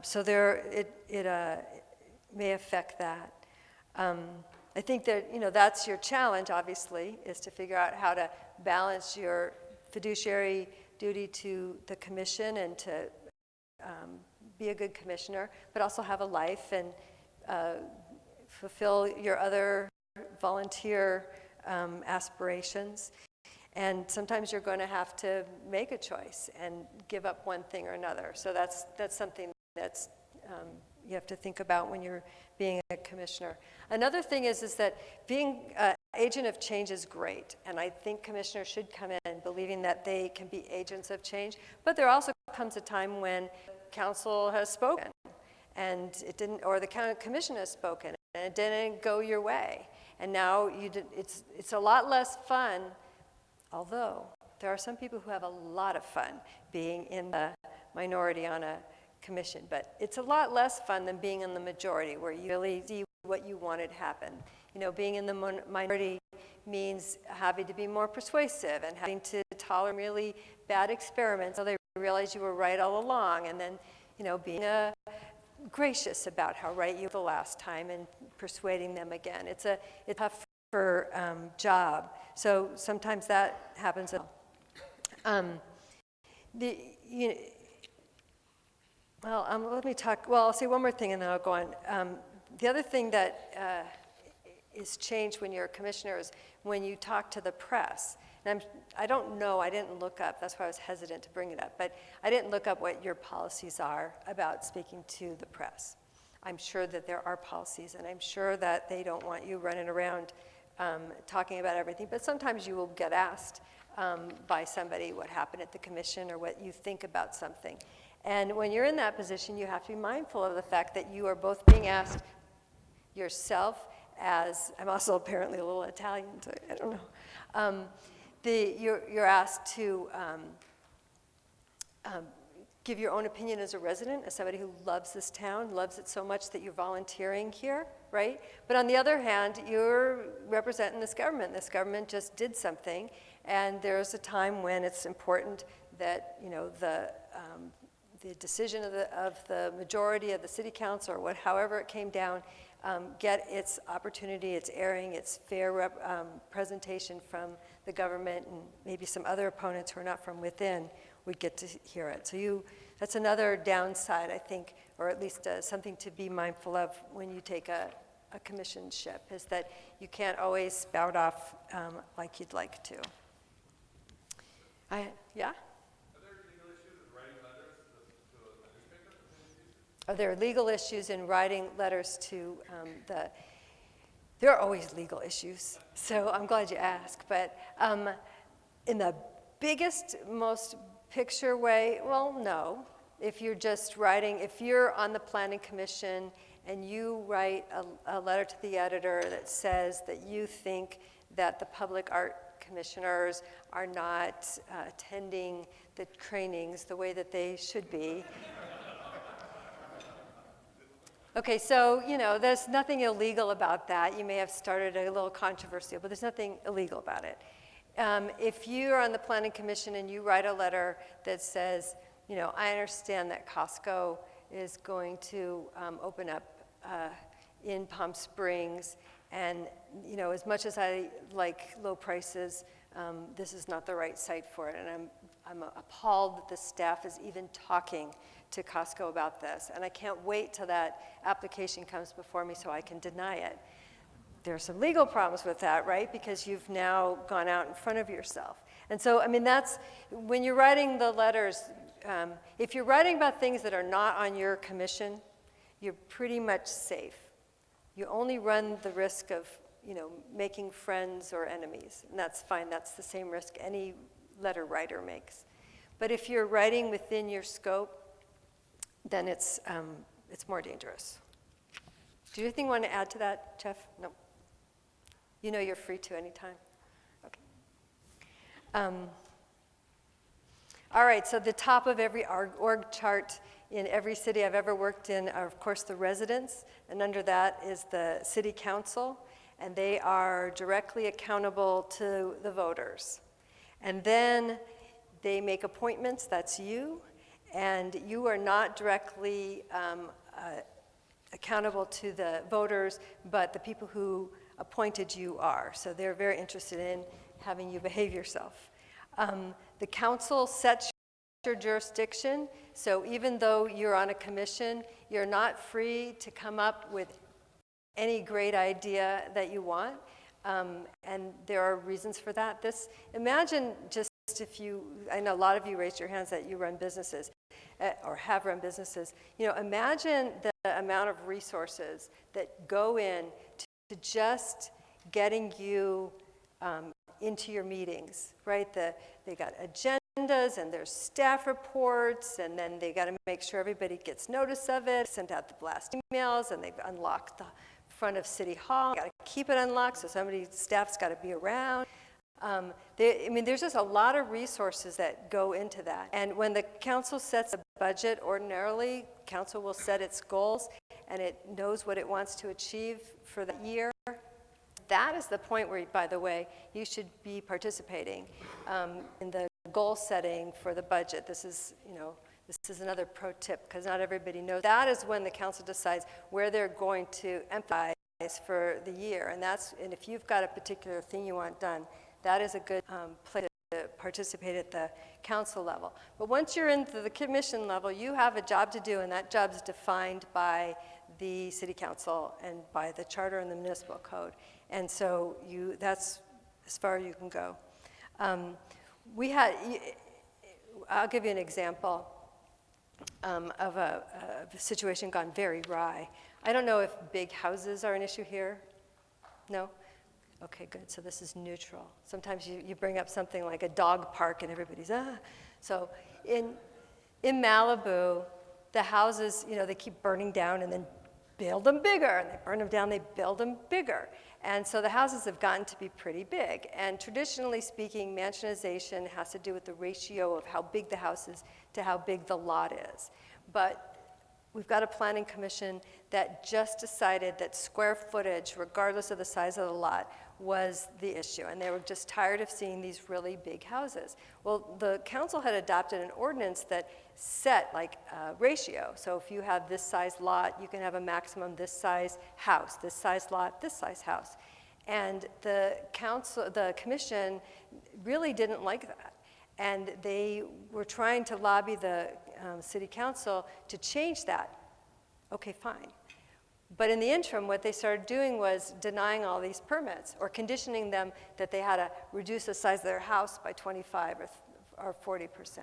So it may affect that. I think that that's your challenge, obviously, is to figure out how to balance your fiduciary duty to the commission and to be a good commissioner, but also have a life and fulfill your other volunteer aspirations. And sometimes you're going to have to make a choice and give up one thing or another. So that's something that's you have to think about when you're being a commissioner. Another thing is that being an agent of change is great, and I think commissioners should come in believing that they can be agents of change, but there also comes a time when council has spoken and it didn't, or the county commission has spoken and it didn't go your way, and now it's a lot less fun, although there are some people who have a lot of fun being in the minority on a commission, but it's a lot less fun than being in the majority where you really see what you wanted happen. Being in the minority means having to be more persuasive and having to tolerate really bad experiments so they realize you were right all along, and then being gracious about how right you were the last time and persuading them again. It's a tougher job, so sometimes that happens. Let me talk. Well, I'll say one more thing and then I'll go on. The other thing that is changed when you're a commissioner is when you talk to the press. And I don't know, I didn't look up, that's why I was hesitant to bring it up, but I didn't look up what your policies are about speaking to the press. I'm sure that there are policies, and I'm sure that they don't want you running around talking about everything, but sometimes you will get asked by somebody what happened at the commission or what you think about something. And when you're in that position, you have to be mindful of the fact that you are both being asked yourself as, I'm also apparently a little Italian, so I don't know. You're asked to give your own opinion as a resident, as somebody who loves this town, loves it so much that you're volunteering here, right? But on the other hand, you're representing this government. This government just did something, and there's a time when it's important that the decision of the majority of the city council, or however it came down, get its opportunity, its airing, its fair presentation from the government and maybe some other opponents who are not from within would get to hear it. So that's another downside, I think, or at least something to be mindful of when you take a commissionship, is that you can't always spout off like you'd like to. Yeah? Are there legal issues in writing letters to there are always legal issues, so I'm glad you asked. But in the biggest, most picture way, well, no. If you're just writing, if you're on the Planning Commission and you write a letter to the editor that says that you think that the public art commissioners are not attending the trainings the way that they should be. Okay, so, there's nothing illegal about that. You may have started a little controversial, but there's nothing illegal about it. If you're on the Planning Commission and you write a letter that says, I understand that Costco is going to open up in Palm Springs, and, as much as I like low prices, this is not the right site for it, and I'm appalled that the staff is even talking to Costco about this, and I can't wait till that application comes before me so I can deny it. There are some legal problems with that, right? Because you've now gone out in front of yourself. And so, that's, when you're writing the letters, if you're writing about things that are not on your commission, you're pretty much safe. You only run the risk of, making friends or enemies, and that's fine. That's the same risk any letter writer makes. But if you're writing within your scope, then it's more dangerous. Do you have anything you want to add to that, Jeff? No. You're free to anytime. Okay. All right, so the top of every org chart in every city I've ever worked in are, of course, the residents, and under that is the city council, and they are directly accountable to the voters. And then they make appointments, that's you, and you are not directly accountable to the voters, but the people who appointed you are. So they're very interested in having you behave yourself. The council sets your jurisdiction, so even though you're on a commission, you're not free to come up with any great idea that you want, and there are reasons for that. Imagine just I know a lot of you raised your hands that you run businesses, or have run businesses. Imagine the amount of resources that go in to just getting you into your meetings, right? They got agendas, and there's staff reports, and then they got to make sure everybody gets notice of it, sent out the blast emails, and they've unlocked the front of City Hall. Got to keep it unlocked, so staff's got to be around. There's just a lot of resources that go into that. And when the council sets a budget, ordinarily, council will set its goals, and it knows what it wants to achieve for the year. That is the point where, by the way, you should be participating in the goal setting for the budget. This is another pro tip, because not everybody knows. That is when the council decides where they're going to emphasize for the year. And if you've got a particular thing you want done, that is a good place to participate at the council level. But once you're into the commission level, you have a job to do, and that job is defined by the city council and by the charter and the municipal code. And so that's as far as you can go. I'll give you an example of a situation gone very awry. I don't know if big houses are an issue here. No? Okay, good. So this is neutral. Sometimes you bring up something like a dog park and everybody's, So in Malibu, the houses, they keep burning down and then build them bigger. And they burn them down, they build them bigger. And so the houses have gotten to be pretty big. And traditionally speaking, mansionization has to do with the ratio of how big the house is to how big the lot is. But we've got a planning commission that just decided that square footage, regardless of the size of the lot, was the issue, and they were just tired of seeing these really big houses. Well, the council had adopted an ordinance that set like a ratio. So if you have this size lot, you can have a maximum this size house, this size lot, this size house. And the commission really didn't like that. And they were trying to lobby the city council to change that. Okay, fine. But in the interim, what they started doing was denying all these permits or conditioning them that they had to reduce the size of their house by 25 or 40%.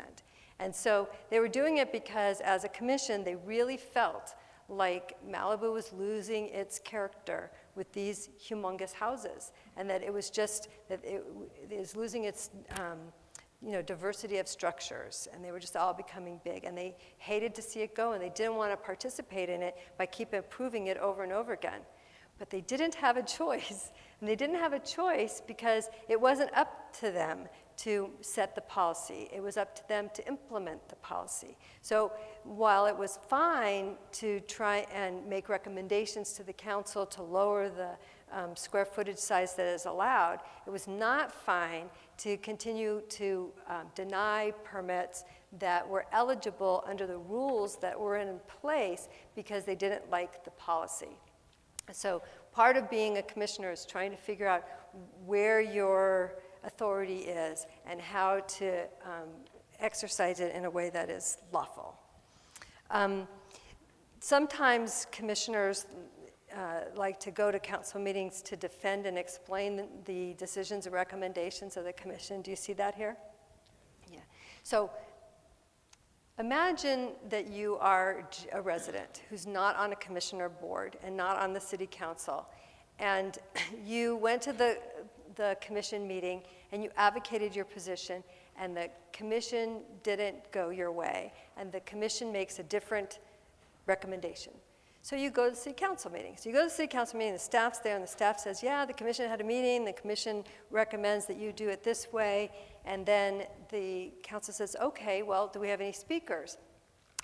And so they were doing it because as a commission, they really felt like Malibu was losing its character with these humongous houses, and that it was just, that it is losing its diversity of structures, and they were just all becoming big, and they hated to see it go, and they didn't want to participate in it by keep improving it over and over again. But they didn't have a choice, and they didn't have a choice because it wasn't up to them to set the policy. It was up to them to implement the policy. So while it was fine to try and make recommendations to the council to lower the square footage size that is allowed, it was not fine to continue to deny permits that were eligible under the rules that were in place because they didn't like the policy. So part of being a commissioner is trying to figure out where your authority is and how to exercise it in a way that is lawful. Sometimes commissioners like to go to council meetings to defend and explain the decisions and recommendations of the commission. Do you see that here? Yeah. So imagine that you are a resident who's not on a commissioner board and not on the city council, and you went to the commission meeting and you advocated your position, and the commission didn't go your way, and the commission makes a different recommendation. So you go to the city council meeting. So you go to the city council meeting, the staff's there, and the staff says, yeah, the commission had a meeting, the commission recommends that you do it this way, and then the council says, okay, well, do we have any speakers?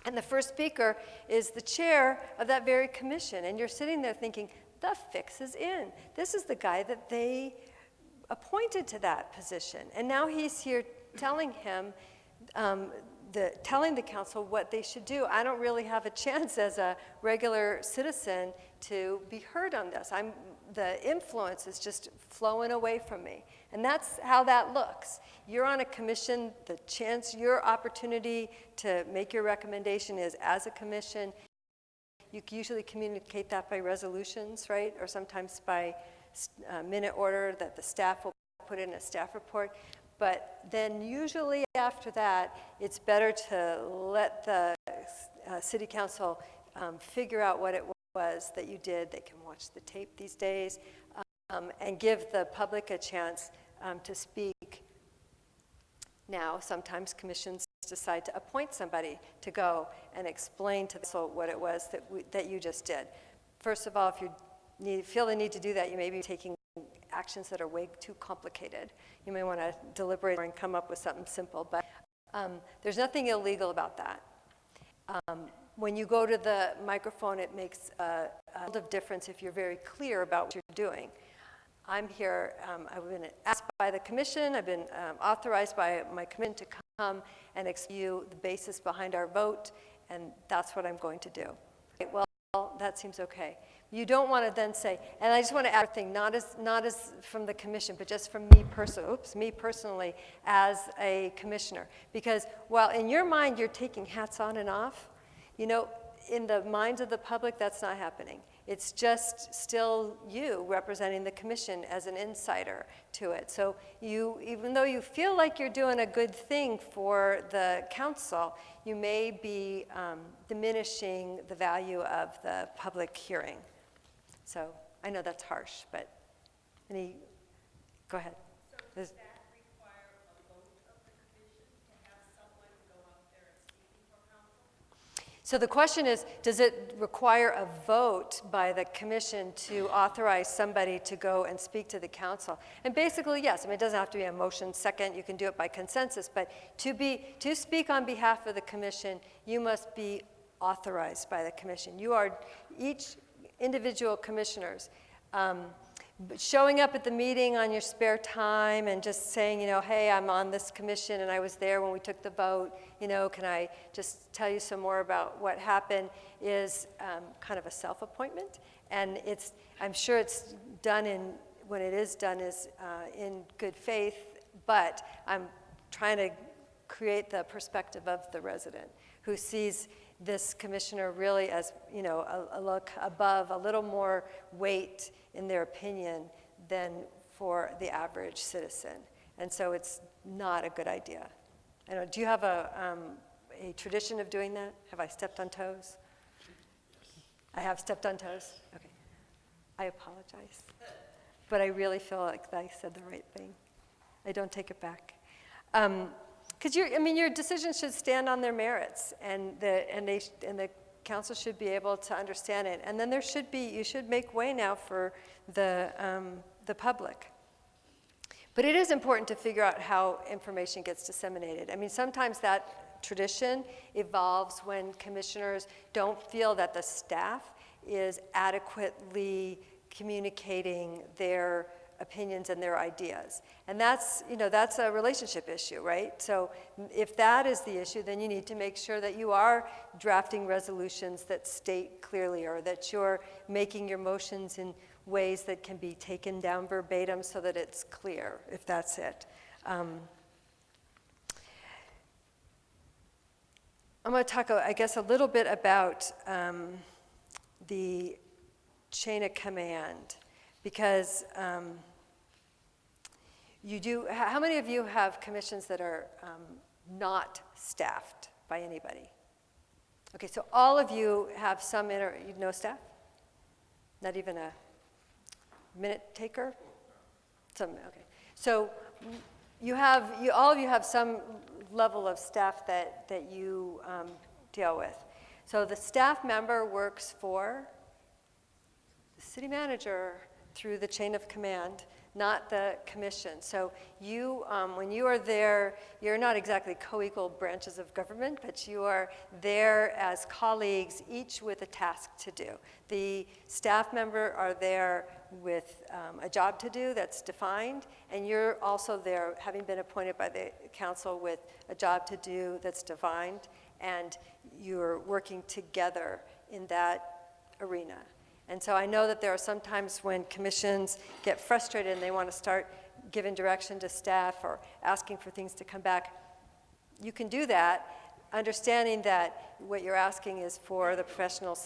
And the first speaker is the chair of that very commission, and you're sitting there thinking, the fix is in. This is the guy that they appointed to that position, and now he's here telling him, telling the council what they should do. I don't really have a chance as a regular citizen to be heard on this. The influence is just flowing away from me. And that's how that looks. You're on a commission, your opportunity to make your recommendation is as a commission. You usually communicate that by resolutions, right? Or sometimes by minute order that the staff will put in a staff report. But then usually after that, it's better to let the city council figure out what it was that you did. They can watch the tape these days and give the public a chance to speak. Now, sometimes commissions decide to appoint somebody to go and explain to the council what it was that you just did. First of all, if you feel the need to do that, you may be taking actions that are way too complicated. You may want to deliberate and come up with something simple, but there's nothing illegal about that. When you go to the microphone, it makes a lot of difference if you're very clear about what you're doing. I'm here, I've been asked by the commission, I've been authorized by my commission to come and explain to you the basis behind our vote, and that's what I'm going to do. Okay, well, that seems okay. You don't want to then say, and I just want to add a thing, not as from the commission, but just from me personally as a commissioner. Because while in your mind you're taking hats on and off, in the minds of the public, that's not happening. It's just still you representing the commission as an insider to it. So even though you feel like you're doing a good thing for the council, you may be diminishing the value of the public hearing. So I know that's harsh, but go ahead. So does that require a vote of the commission to have someone go out there and speak for council? So the question is, does it require a vote by the commission to authorize somebody to go and speak to the council? And basically, yes. I mean, it doesn't have to be a motion second. You can do it by consensus. But to speak on behalf of the commission, you must be authorized by the commission. You are, each individual commissioners, showing up at the meeting on your spare time and just saying, you know, hey, I'm on this commission and I was there when we took the vote, you know, can I just tell you some more about what happened, is kind of a self-appointment. And it's, I'm sure it's done in, when it is done is in good faith, but I'm trying to create the perspective of the resident who sees this commissioner really as, you know, a look above, a little more weight in their opinion than for the average citizen. And so it's not a good idea. I don't know, do you have a tradition of doing that? Have I stepped on toes? I have stepped on toes? Okay. I apologize. But I really feel like I said the right thing. I don't take it back. Because your decisions should stand on their merits, and the council should be able to understand it. And then you should make way now for the public. But it is important to figure out how information gets disseminated. I mean, sometimes that tradition evolves when commissioners don't feel that the staff is adequately communicating their opinions and their ideas. And that's, you know, that's a relationship issue, right? So if that is the issue, then you need to make sure that you are drafting resolutions that state clearly, or that you're making your motions in ways that can be taken down verbatim so that it's clear, if that's it. I'm going to talk, I guess, a little bit about the chain of command, because you do, how many of you have commissions that are not staffed by anybody? Okay, so all of you have some, no staff? Not even a minute taker? Some, okay. So all of you have some level of staff that you deal with. So the staff member works for the city manager through the chain of command, not the commission. So you, when you are there, you're not exactly co-equal branches of government, but you are there as colleagues, each with a task to do. The staff member are there with a job to do that's defined, and you're also there, having been appointed by the council, with a job to do that's defined, and you're working together in that arena. And so I know that there are some times when commissions get frustrated and they want to start giving direction to staff or asking for things to come back. You can do that, understanding that what you're asking is for the professional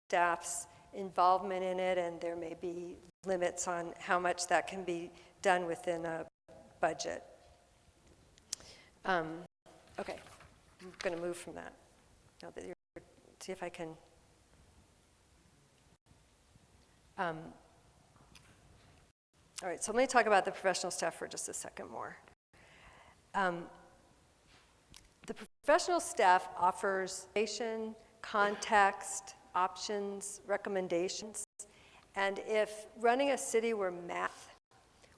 staff's involvement in it, and there may be limits on how much that can be done within a budget. Okay, I'm going to move from that. Now that you're, see if I can. All right, so let me talk about the professional staff for just a second more. The professional staff offers information, context, options, recommendations, and if running a city were math,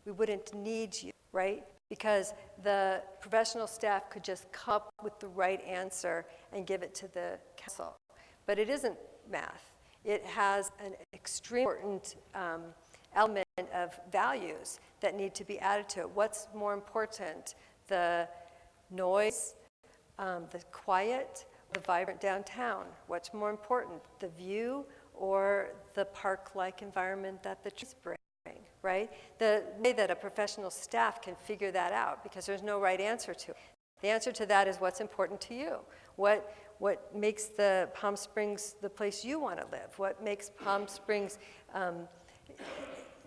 we wouldn't need you, right? Because the professional staff could just come up with the right answer and give it to the council. But it isn't math. It has an extremely important element of values that need to be added to it. What's more important, the noise, the quiet, the vibrant downtown? What's more important, the view or the park-like environment that the trees bring, right? The way that a professional staff can figure that out, because there's no right answer to it. The answer to that is what's important to you. What makes the Palm Springs the place you want to live? What makes Palm Springs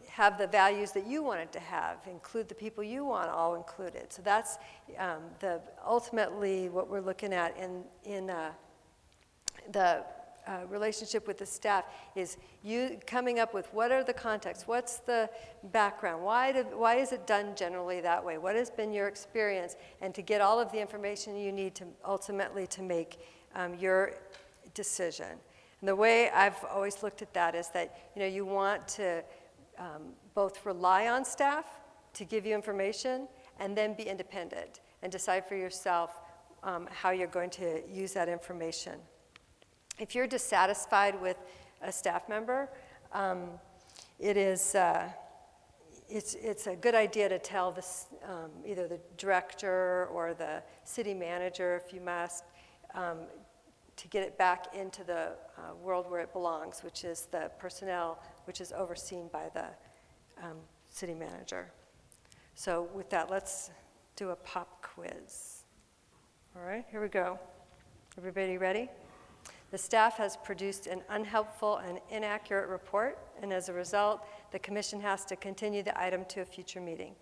have the values that you want it to have, include the people you want all included? So that's ultimately what we're looking at in the relationship with the staff, is you coming up with what are the contexts, what's the background, why is it done generally that way, what has been your experience, and to get all of the information you need to ultimately to make your decision. And the way I've always looked at that is that, you know, you want to both rely on staff to give you information and then be independent and decide for yourself how you're going to use that information. if you're dissatisfied with a staff member, it's a good idea to tell this, either the director or the city manager, if you must, to get it back into the world where it belongs, which is the personnel, which is overseen by the city manager. So with that, let's do a pop quiz. All right, here we go. Everybody ready? The staff has produced an unhelpful and inaccurate report, and as a result, the commission has to continue the item to a future meeting.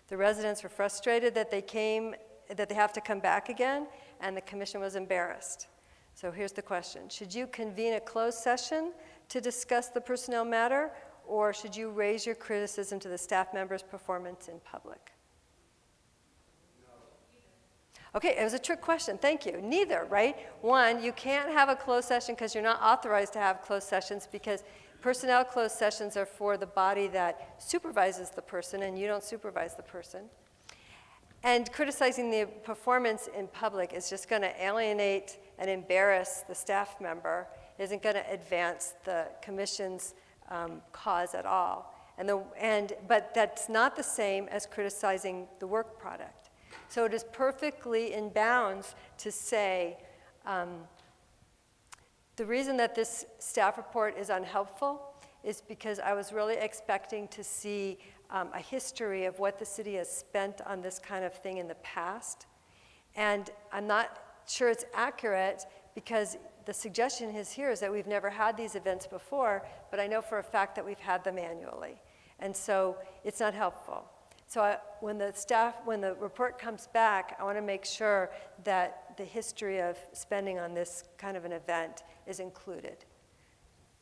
The residents were frustrated that they have to come back again, and the commission was embarrassed. So here's the question. Should you convene a closed session to discuss the personnel matter, or should you raise your criticism to the staff member's performance in public? Okay, it was a trick question, thank you. Neither, right? One, you can't have a closed session because you're not authorized to have closed sessions, because personnel closed sessions are for the body that supervises the person, and you don't supervise the person. And criticizing the performance in public is just going to alienate and embarrass the staff member, isn't going to advance the commission's cause at all. But that's not the same as criticizing the work product. So it is perfectly in bounds to say, the reason that this staff report is unhelpful is because I was really expecting to see a history of what the city has spent on this kind of thing in the past. And I'm not sure it's accurate, because the suggestion here is that we've never had these events before, but I know for a fact that we've had them annually. And so it's not helpful. So when the report comes back, I want to make sure that the history of spending on this kind of an event is included.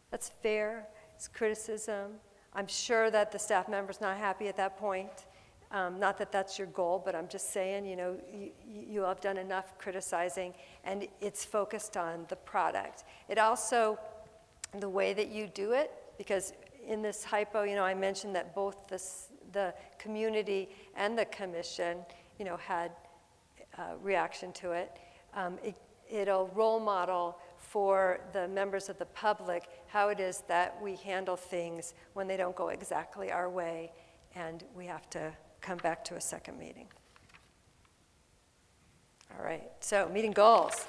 That's fair. It's criticism. I'm sure that the staff member's not happy at that point. Not that that's your goal, but I'm just saying, you have done enough criticizing, and it's focused on the product. It also, the way that you do it, because in this hypo, I mentioned that both the community and the commission, had reaction to it. It'll role model for the members of the public how it is that we handle things when they don't go exactly our way, and we have to come back to a second meeting. All right, so meeting goals.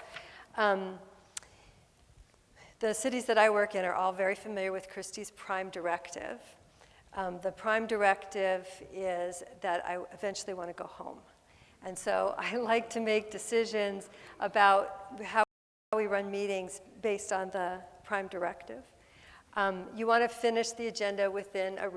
The cities that I work in are all very familiar with Christie's Prime Directive. The Prime Directive is that I eventually want to go home. And so I like to make decisions about how we run meetings based on the Prime Directive. You want to finish the agenda within a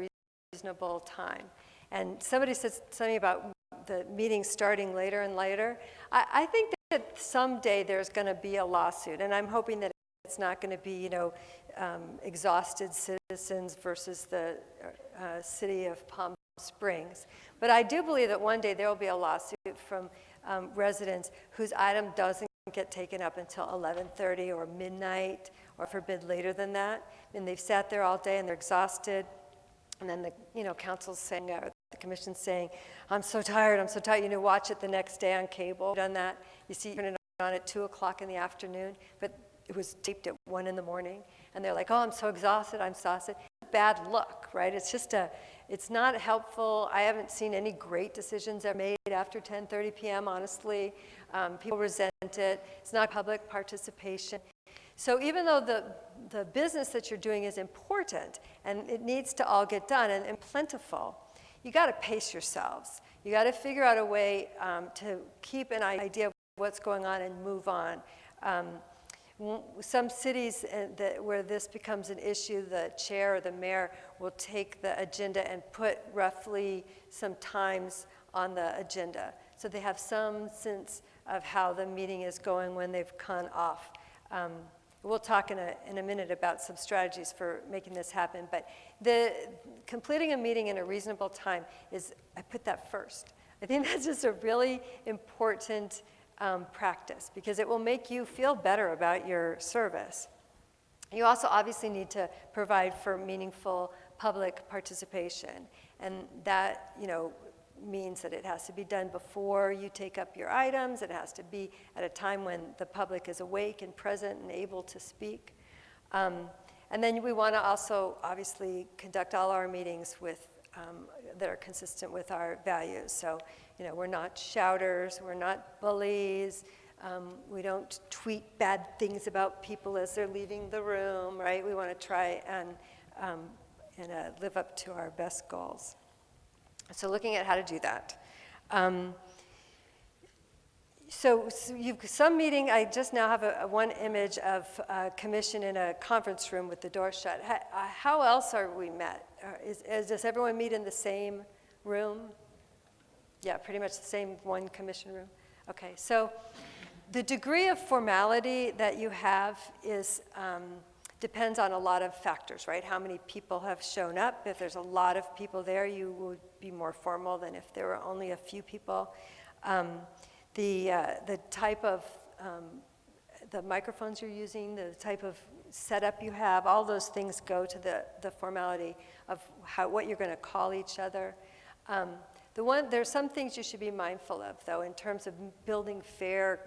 reasonable time. And somebody said something about the meeting starting later and later. I think that someday there's going to be a lawsuit, and I'm hoping that it's not going to be, exhausted citizens versus the city of Palm Springs. But I do believe that one day there will be a lawsuit from residents whose item doesn't get taken up until 11:30 or midnight, or forbid later than that. And they've sat there all day and they're exhausted. And then the council's saying, or the commission's saying, I'm so tired. Watch it the next day on cable. Done that. You see, you turn it on at 2 o'clock in the afternoon, but it was taped at 1 in the morning. And they're like, oh, I'm so exhausted. Bad luck, right? It's not helpful. I haven't seen any great decisions that are made after 10:30 p.m., honestly. People resent it. It's not public participation. So even though the business that you're doing is important and it needs to all get done and plentiful, you got to pace yourselves. You got to figure out a way to keep an idea of what's going on and move on. Some cities where this becomes an issue, the chair or the mayor will take the agenda and put roughly some times on the agenda, so they have some sense of how the meeting is going when they've gone off. We'll talk in a minute about some strategies for making this happen, but completing a meeting in a reasonable time I put that first. I think that's just a really important practice, because it will make you feel better about your service. You also obviously need to provide for meaningful public participation, and that, means that it has to be done before you take up your items. It has to be at a time when the public is awake and present and able to speak. And then we want to also, obviously, conduct all our meetings with, that are consistent with our values. So, you know, we're not shouters, we're not bullies, we don't tweet bad things about people as they're leaving the room, right? We want to try and live up to our best goals. So looking at how to do that. So some meeting, I just now have one image of a commission in a conference room with the door shut. How else are we met? Does everyone meet in the same room? Yeah, pretty much the same one commission room. Okay, so the degree of formality that you have is depends on a lot of factors, right? How many people have shown up? If there's a lot of people there, you would be more formal than if there were only a few people. The type of the microphones you're using, the type of setup you have, all those things go to the formality of what you're going to call each other. There's some things you should be mindful of, though, in terms of building fair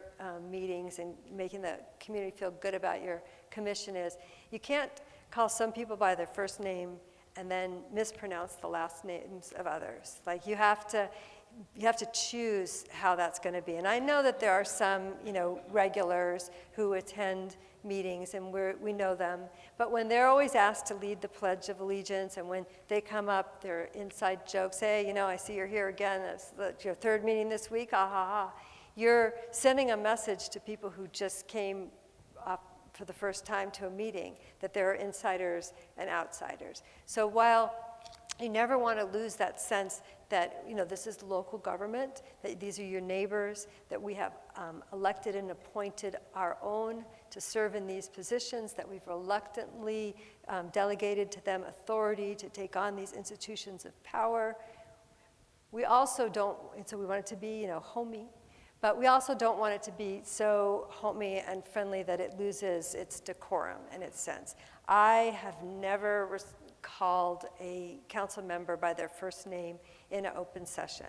meetings and making the community feel good about your commission is you can't call some people by their first name and then mispronounce the last names of others. Like you have to choose how that's going to be. And I know that there are some, regulars who attend meetings, and we know them. But when they're always asked to lead the Pledge of Allegiance, and when they come up, their inside jokes, hey, I see you're here again. It's your third meeting this week, ah, ha, ha. You're sending a message to people who just came up for the first time to a meeting that there are insiders and outsiders. So while you never want to lose that sense that, this is local government, that these are your neighbors, that we have elected and appointed our own to serve in these positions, that we've reluctantly delegated to them authority to take on these institutions of power. We also don't, and so we want it to be, homey, but we also don't want it to be so homey and friendly that it loses its decorum and its sense. I have never called a council member by their first name in an open session.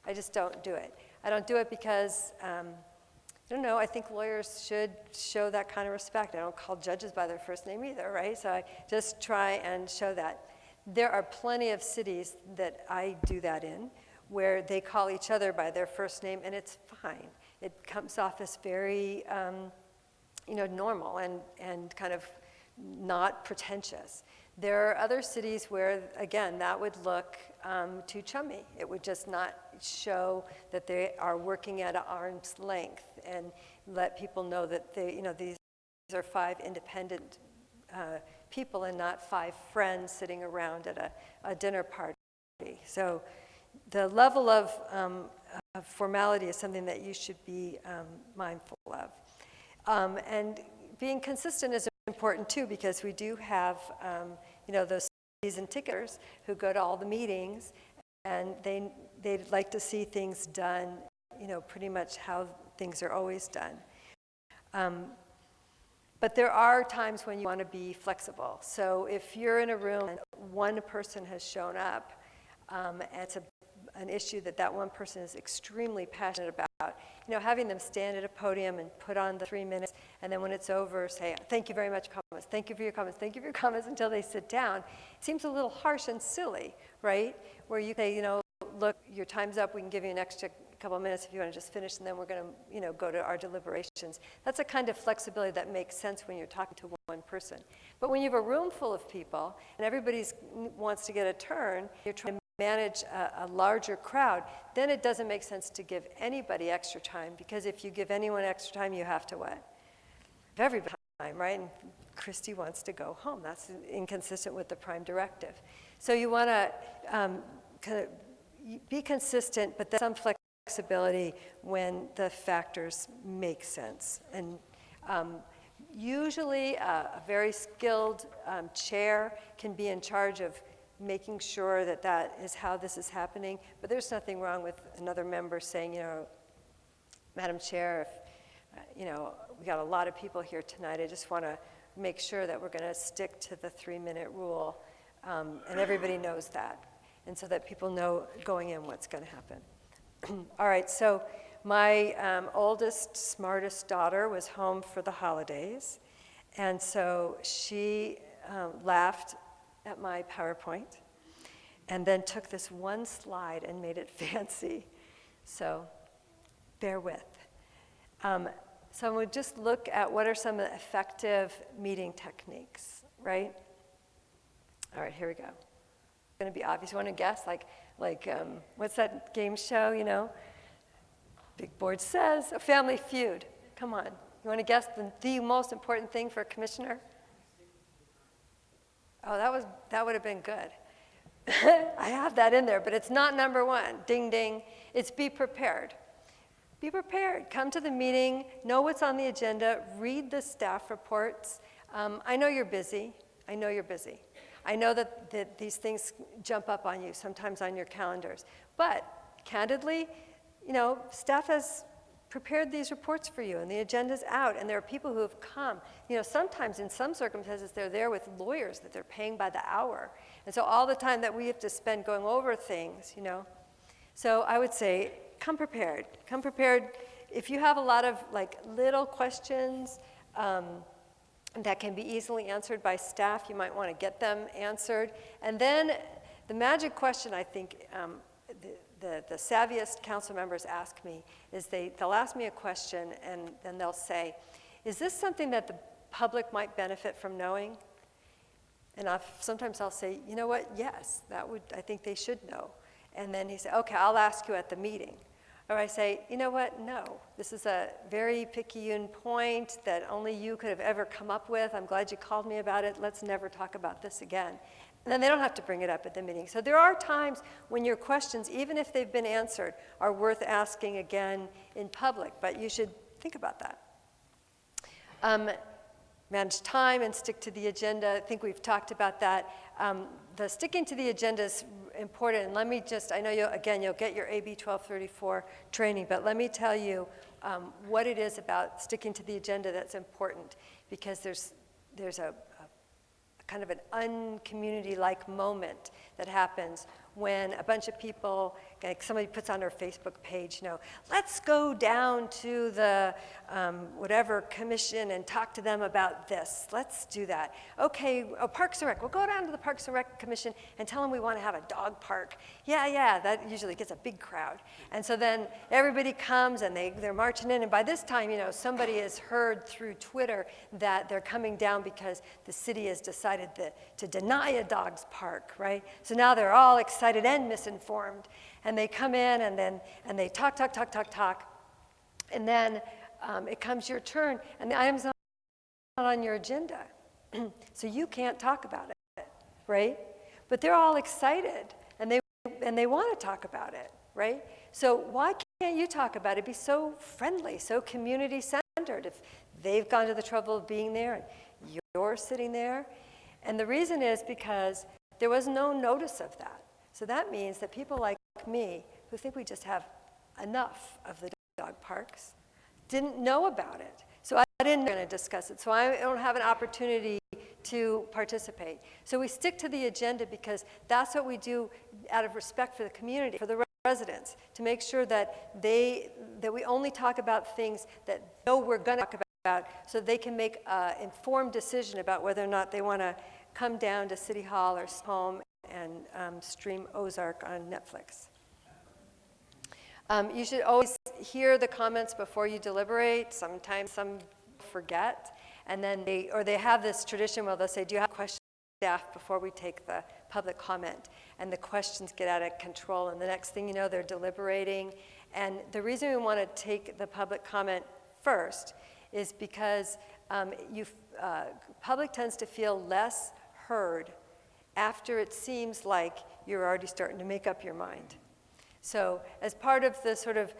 I just don't do it. I don't do it because, I think lawyers should show that kind of respect. I don't call judges by their first name either, right? So I just try and show that. There are plenty of cities that I do that in, where they call each other by their first name, and it's fine. It comes off as very, normal and kind of not pretentious. There are other cities where, again, that would look too chummy. It would just not show that they are working at an arm's length and let people know that these are 5 independent people and not 5 friends sitting around at a dinner party. So the level of formality is something that you should be mindful of. And being consistent is important too, because we do have those season ticketers who go to all the meetings, and they'd like to see things done pretty much how things are always done. But there are times when you want to be flexible. So if you're in a room and one person has shown up, and it's an issue that one person is extremely passionate about, having them stand at a podium and put on the 3 minutes, and then when it's over, say, thank you very much, comments, thank you for your comments, thank you for your comments, until they sit down, it seems a little harsh and silly, right? Where you say, look, your time's up, we can give you an extra couple of minutes if you want to just finish, and then we're going to, go to our deliberations. That's a kind of flexibility that makes sense when you're talking to one person. But when you have a room full of people, and everybody wants to get a turn, you're trying to manage a larger crowd, then it doesn't make sense to give anybody extra time, because if you give anyone extra time, you have to what? Give everybody time, right? And Christy wants to go home. That's inconsistent with the prime directive. So you want to kind of be consistent, but then some flexibility when the factors make sense. And usually a very skilled chair can be in charge of making sure that is how this is happening. But there's nothing wrong with another member saying, Madam Chair, if, we got a lot of people here tonight, I just want to make sure that we're going to stick to the 3-minute rule, and everybody knows that. and so that people know going in what's going to happen. All right, so my oldest, smartest daughter was home for the holidays, and so she laughed at my PowerPoint and then took this one slide and made it fancy. So bear with. So we'll just look at what are some of the effective meeting techniques, right? All right, here we go. It's going to be obvious. You want to guess? Like what's that game show, you know? Big Board Says, a Family Feud. Come on. You want to guess the most important thing for a commissioner? Oh, that would have been good. I have that in there, but it's not number one. Ding, ding. It's be prepared. Be prepared. Come to the meeting, know what's on the agenda, read the staff reports. I know you're busy. I know you're busy. I know that these things jump up on you, sometimes on your calendars. But candidly, you know, staff has prepared these reports for you, and the agenda's out, and there are people who have come. You know, sometimes in some circumstances, they're there with lawyers that they're paying by the hour. And so all the time that we have to spend going over things, you know. So I would say, come prepared. Come prepared. If you have a lot of like little questions that can be easily answered by staff, you might want to get them answered. And then the magic question, I think, the savviest council members ask me is they'll ask me a question and then they'll say, is this something that the public might benefit from knowing? And sometimes I'll say, you know what, yes, I think they should know. And then he said, okay, I'll ask you at the meeting. Or I say, you know what, no, this is a very picayune point that only you could have ever come up with. I'm glad you called me about it. Let's never talk about this again. And then they don't have to bring it up at the meeting. So there are times when your questions, even if they've been answered, are worth asking again in public, but you should think about that. Manage time and stick to the agenda. I think we've talked about that. The sticking to the agenda is important. And let me just, I know you'll get your AB 1234 training, but let me tell you what it is about sticking to the agenda that's important, because there's a kind of an uncommunity-like moment that happens when a bunch of people, like somebody puts on their Facebook page, you know, let's go down to the whatever commission and talk to them about this. Let's do that. Okay, Parks and Rec. We'll go down to the Parks and Rec Commission and tell them we want to have a dog park. Yeah, that usually gets a big crowd. And so then everybody comes and they're marching in. And by this time, you know, somebody has heard through Twitter that they're coming down because the city has decided to deny a dog's park, right? So now they're all excited and misinformed. And they come in and they talk. And then it comes your turn and the item's not on your agenda. So you can't talk about it, right? But they're all excited and they want to talk about it, right? So why can't you talk about it? Be so friendly, so community-centered if they've gone to the trouble of being there and you're sitting there. And the reason is because there was no notice of that. So that means that people like me, who think we just have enough of the dog parks, didn't know about it. So I didn't going to discuss it. So I don't have an opportunity to participate. So we stick to the agenda because that's what we do out of respect for the community, for the residents, to make sure that we only talk about things that we're going to talk about so they can make an informed decision about whether or not they want to come down to City Hall or home and stream Ozark on Netflix. You should always hear the comments before you deliberate. Sometimes some forget. And then they have this tradition where they'll say, do you have questions for staff before we take the public comment? And the questions get out of control. And the next thing you know, they're deliberating. And the reason we want to take the public comment first is because public tends to feel less heard after it seems like you're already starting to make up your mind. So as part of the sort of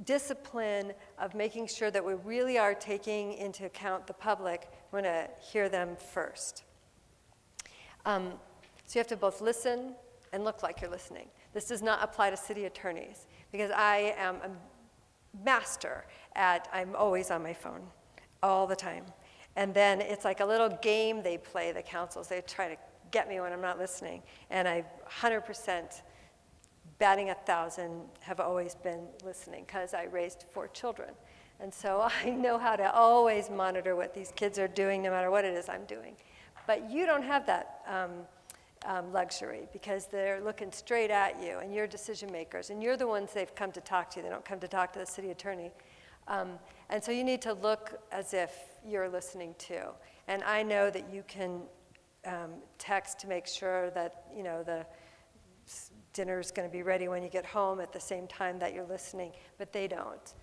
discipline of making sure that we really are taking into account the public, we're going to hear them first. So you have to both listen and look like you're listening. This does not apply to city attorneys because I am a master I'm always on my phone all the time. And then it's like a little game they play, the councils. They try to get me when I'm not listening. And I 100% batting 1,000 have always been listening because I raised 4 children. And so I know how to always monitor what these kids are doing no matter what it is I'm doing. But you don't have that luxury because they're looking straight at you and you're decision makers and you're the ones they've come to talk to. They don't come to talk to the city attorney. And so you need to look as if you're listening too. And I know that you can text to make sure that, you know, the dinner's going to be ready when you get home at the same time that you're listening, but they don't.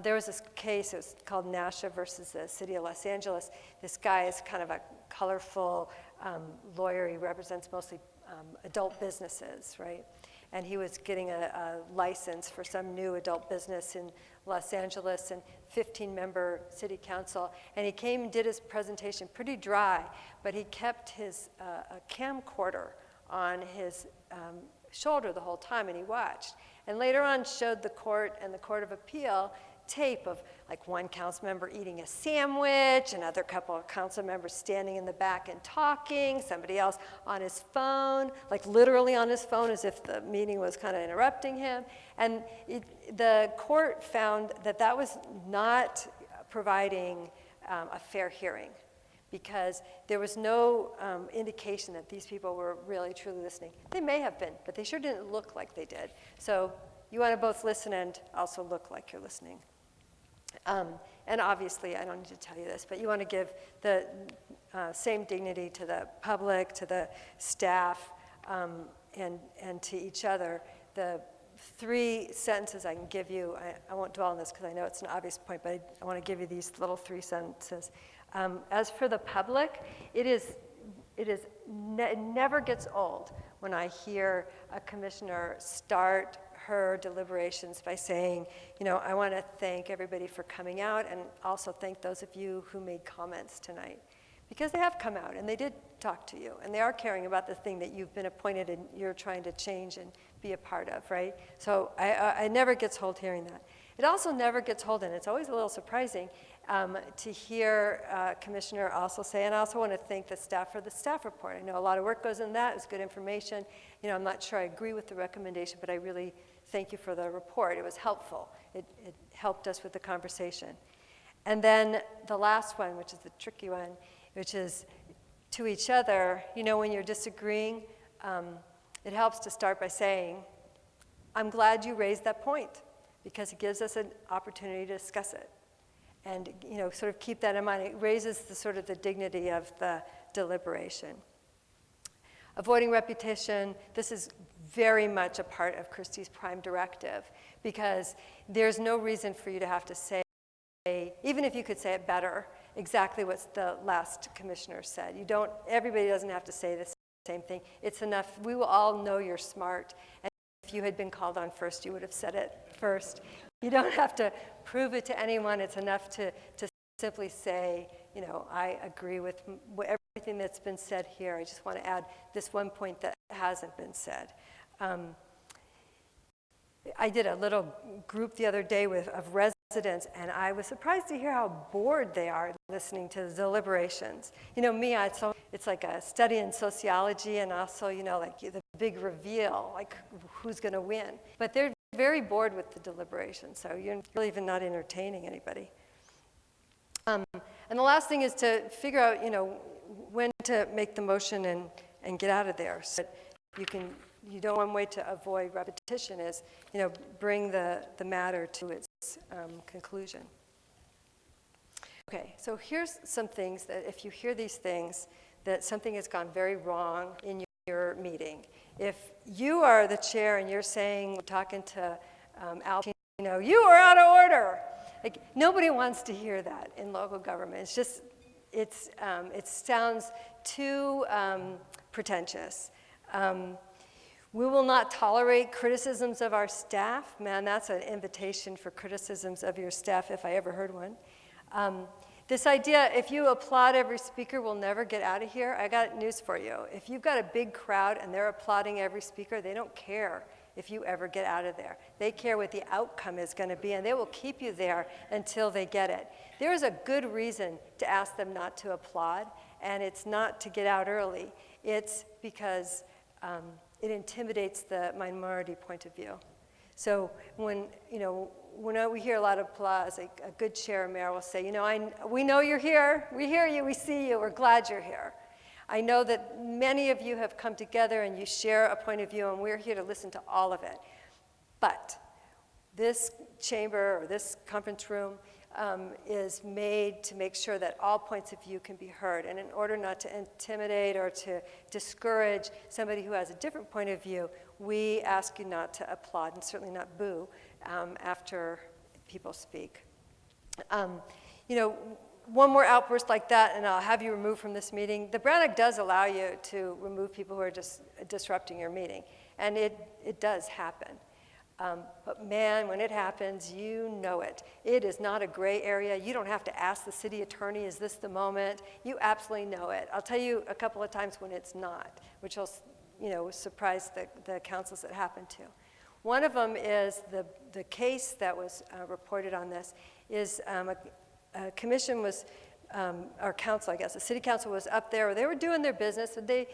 There was this case, it was called Nasha versus the city of Los Angeles. This guy is kind of a colorful lawyer. He represents mostly adult businesses, right? And he was getting a license for some new adult business in Los Angeles and 15-member city council. And he came and did his presentation pretty dry, but he kept his camcorder on his shoulder the whole time, and he watched. And later on showed the court and the Court of Appeal tape of like one council member eating a sandwich, another couple of council members standing in the back and talking, somebody else on his phone, like literally on his phone as if the meeting was kind of interrupting him. And the court found that that was not providing a fair hearing because there was no indication that these people were really truly listening. They may have been, but they sure didn't look like they did. So you want to both listen and also look like you're listening. And obviously, I don't need to tell you this, but you want to give the same dignity to the public, to the staff, and to each other. The 3 sentences I can give you, I won't dwell on this because I know it's an obvious point, but I want to give you these little 3 sentences. As for the public, it never gets old when I hear a commissioner start her deliberations by saying, you know, I want to thank everybody for coming out and also thank those of you who made comments tonight. Because they have come out and they did talk to you and they are caring about the thing that you've been appointed and you're trying to change and be a part of, right? So I never gets old hearing that. It also never gets old, and it's always a little surprising to hear Commissioner also say, and I also want to thank the staff for the staff report. I know a lot of work goes in that. It's good information. You know, I'm not sure I agree with the recommendation, but I really thank you for the report. It was helpful. It helped us with the conversation. And then the last one, which is the tricky one, which is to each other. You know, when you're disagreeing, it helps to start by saying, I'm glad you raised that point, because it gives us an opportunity to discuss it. And, you know, sort of keep that in mind. It raises the sort of the dignity of the deliberation. Avoiding repetition, this is very much a part of Christie's prime directive, because there's no reason for you to have to say, even if you could say it better, exactly what the last commissioner said. Everybody doesn't have to say the same thing. It's enough, we will all know you're smart, and if you had been called on first, you would have said it first. You don't have to prove it to anyone. It's enough to simply say, you know, I agree with everything that's been said here. I just want to add this one point that hasn't been said. I did a little group the other day of residents, and I was surprised to hear how bored they are listening to the deliberations. You know, me, it's like a study in sociology, and also, you know, like the big reveal, like who's going to win. But they're very bored with the deliberations, so you're really even not entertaining anybody. And the last thing is to figure out, you know, when to make the motion and get out of there. So one way to avoid repetition is, you know, bring the matter to its conclusion. Okay, so here's some things that if you hear these things, that something has gone very wrong in your meeting. If you are the chair and you're talking to Al Pacino, you are out of order. Like, nobody wants to hear that in local government. It's just, it sounds too pretentious. We will not tolerate criticisms of our staff. Man, that's an invitation for criticisms of your staff if I ever heard one. This idea, if you applaud every speaker, we'll never get out of here. I got news for you. If you've got a big crowd and they're applauding every speaker, they don't care if you ever get out of there. They care what the outcome is going to be, and they will keep you there until they get it. There is a good reason to ask them not to applaud, and it's not to get out early. It's because it intimidates the minority point of view. So when we hear a lot of applause, a good chair or mayor will say, we know you're here, we hear you, we see you, we're glad you're here. I know that many of you have come together and you share a point of view, and we're here to listen to all of it. But this chamber or this conference room is made to make sure that all points of view can be heard. And in order not to intimidate or to discourage somebody who has a different point of view, we ask you not to applaud and certainly not boo after people speak. One more outburst like that, and I'll have you removed from this meeting. The Brown Act does allow you to remove people who are just disrupting your meeting, and it does happen. But man, when it happens, you know it. It is not a gray area. You don't have to ask the city attorney, is this the moment? You absolutely know it. I'll tell you a couple of times when it's not, which will surprise the councils that happen to. One of them is the case that was reported on this is a commission was, or council, I guess, the city council was up there, they were doing their business, and a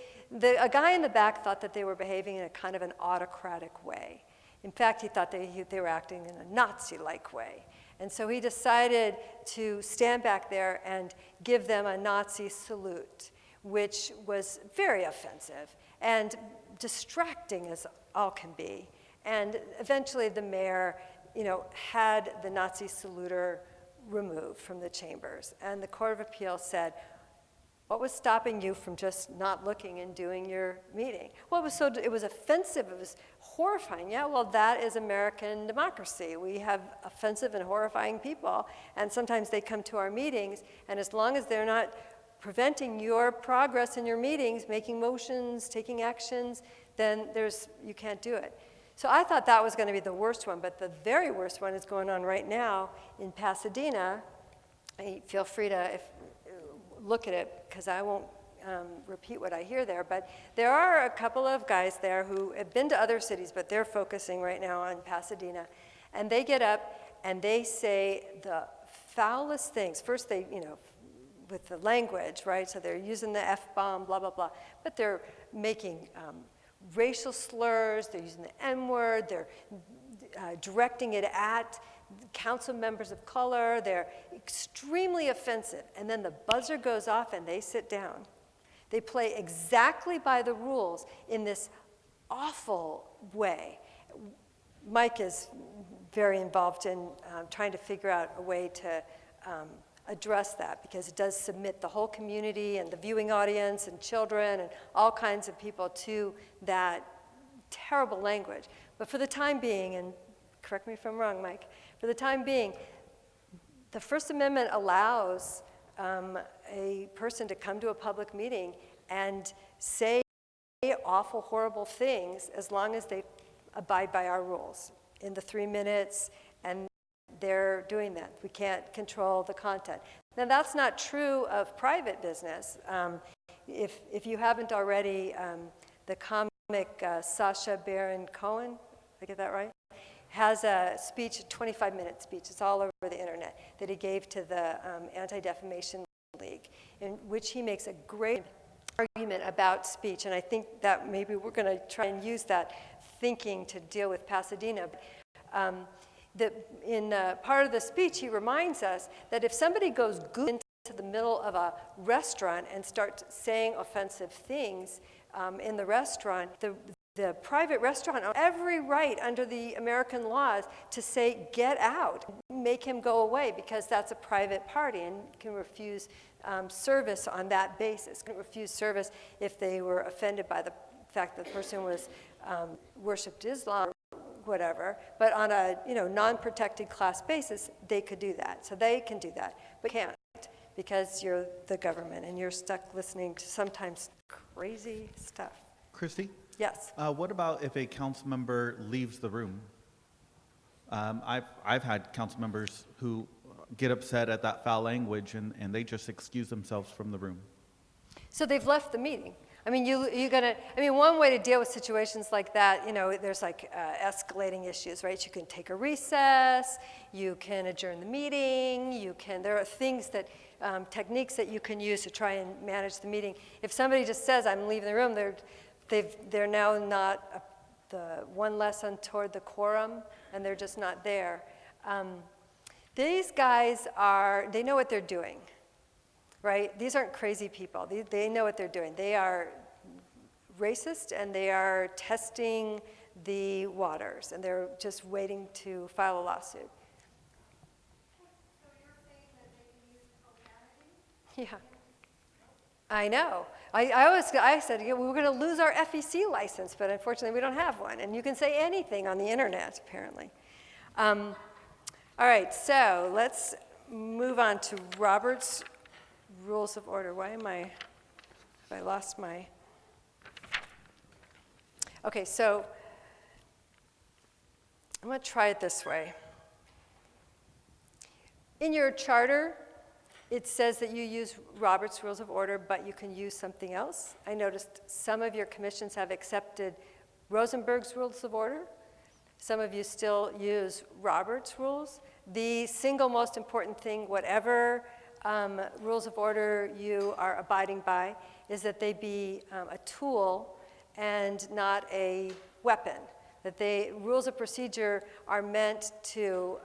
guy in the back thought that they were behaving in a kind of an autocratic way. In fact, he thought they were acting in a Nazi-like way. And so he decided to stand back there and give them a Nazi salute, which was very offensive and distracting as all can be. And eventually the mayor, had the Nazi saluter removed from the chambers. And the Court of Appeal said, what was stopping you from just not looking and doing your meeting? Well, it was offensive, it was horrifying. Yeah, well, that is American democracy. We have offensive and horrifying people, and sometimes they come to our meetings, and as long as they're not preventing your progress in your meetings, making motions, taking actions, then you can't do it. So I thought that was going to be the worst one, but the very worst one is going on right now in Pasadena. Feel free to look at it, because I won't repeat what I hear there, but there are a couple of guys there who have been to other cities, but they're focusing right now on Pasadena, and they get up and they say the foulest things. First they, with the language, right, so they're using the F-bomb, blah, blah, blah, but they're making racial slurs, they're using the N-word, they're directing it at council members of color, they're extremely offensive. And then the buzzer goes off and they sit down. They play exactly by the rules in this awful way. Mike is very involved in trying to figure out a way to address that, because it does submit the whole community and the viewing audience and children and all kinds of people to that terrible language. But for the time being, and correct me if I'm wrong, Mike, for the time being, the First Amendment allows a person to come to a public meeting and say awful, horrible things as long as they abide by our rules in the 3 minutes, and they're doing that. We can't control the content. Now, that's not true of private business. If you haven't already, the comic Sacha Baron Cohen, did I get that right? Has a speech, a 25-minute speech, it's all over the internet, that he gave to the Anti-Defamation League, in which he makes a great argument about speech. And I think that maybe we're going to try and use that thinking to deal with Pasadena. In part of the speech, he reminds us that if somebody goes into the middle of a restaurant and starts saying offensive things in the restaurant, the private restaurant owner has every right under the American laws to say, get out, make him go away, because that's a private party and can refuse service on that basis, can refuse service if they were offended by the fact that the person was worshipped Islam or whatever, but on a non-protected class basis, they could do that. So they can do that, but can't, because you're the government and you're stuck listening to sometimes crazy stuff. Christy? Yes. What about if a council member leaves the room? I've had council members who get upset at that foul language and they just excuse themselves from the room. So they've left the meeting. I mean, one way to deal with situations like that, there's like escalating issues, right? You can take a recess, you can adjourn the meeting, there are things that, techniques that you can use to try and manage the meeting. If somebody just says, I'm leaving the room, they're now not the one less toward the quorum, and they're just not there. These guys they know what they're doing, right? These aren't crazy people. They know what they're doing. They are racist, and they are testing the waters, and they're just waiting to file a lawsuit. So you're saying that they can use profanity? Yeah. I know. I said, yeah, we're going to lose our FEC license, but unfortunately we don't have one. And you can say anything on the internet, apparently. All right, so let's move on to Robert's Rules of Order. Have I lost my? Okay, so I'm going to try it this way. In your charter, it says that you use Robert's Rules of Order, but you can use something else. I noticed some of your commissions have accepted Rosenberg's Rules of Order. Some of you still use Robert's rules. The single most important thing, whatever rules of order you are abiding by, is that they be a tool and not a weapon. That rules of procedure are meant to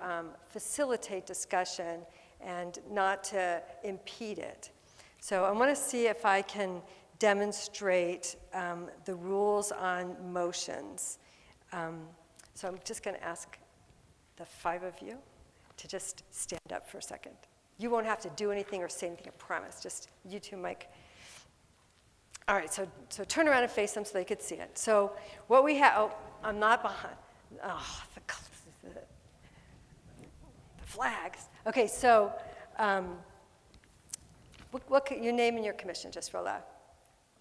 facilitate discussion and not to impede it. So I want to see if I can demonstrate the rules on motions. So I'm just going to ask the 5 of you to just stand up for a second. You won't have to do anything or say anything, I promise. Just you two, Mike. All right, so turn around and face them so they could see it. So what we have, I'm not behind. Oh, the flags. Okay, so your name and your commission, just real loud.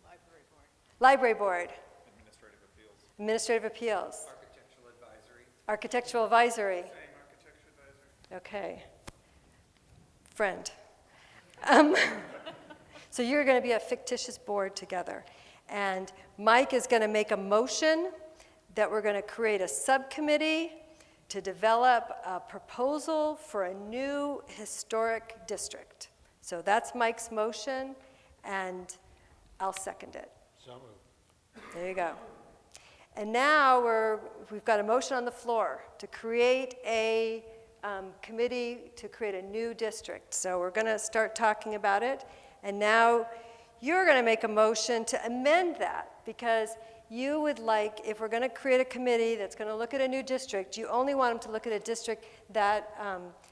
Library Board. Library Board. Administrative Appeals. Administrative Appeals. Architectural Advisory. Architectural Advisory. Same Architectural Advisory. Okay. Friend. So you're going to be a fictitious board together. And Mike is going to make a motion that we're going to create a subcommittee to develop a proposal for a new historic district. So that's Mike's motion, and I'll second it. So moved. There you go. And now we've got a motion on the floor to create a committee to create a new district. So we're going to start talking about it. And now you're going to make a motion to amend that, because you would like, if we're going to create a committee that's going to look at a new district, you only want them to look at a district that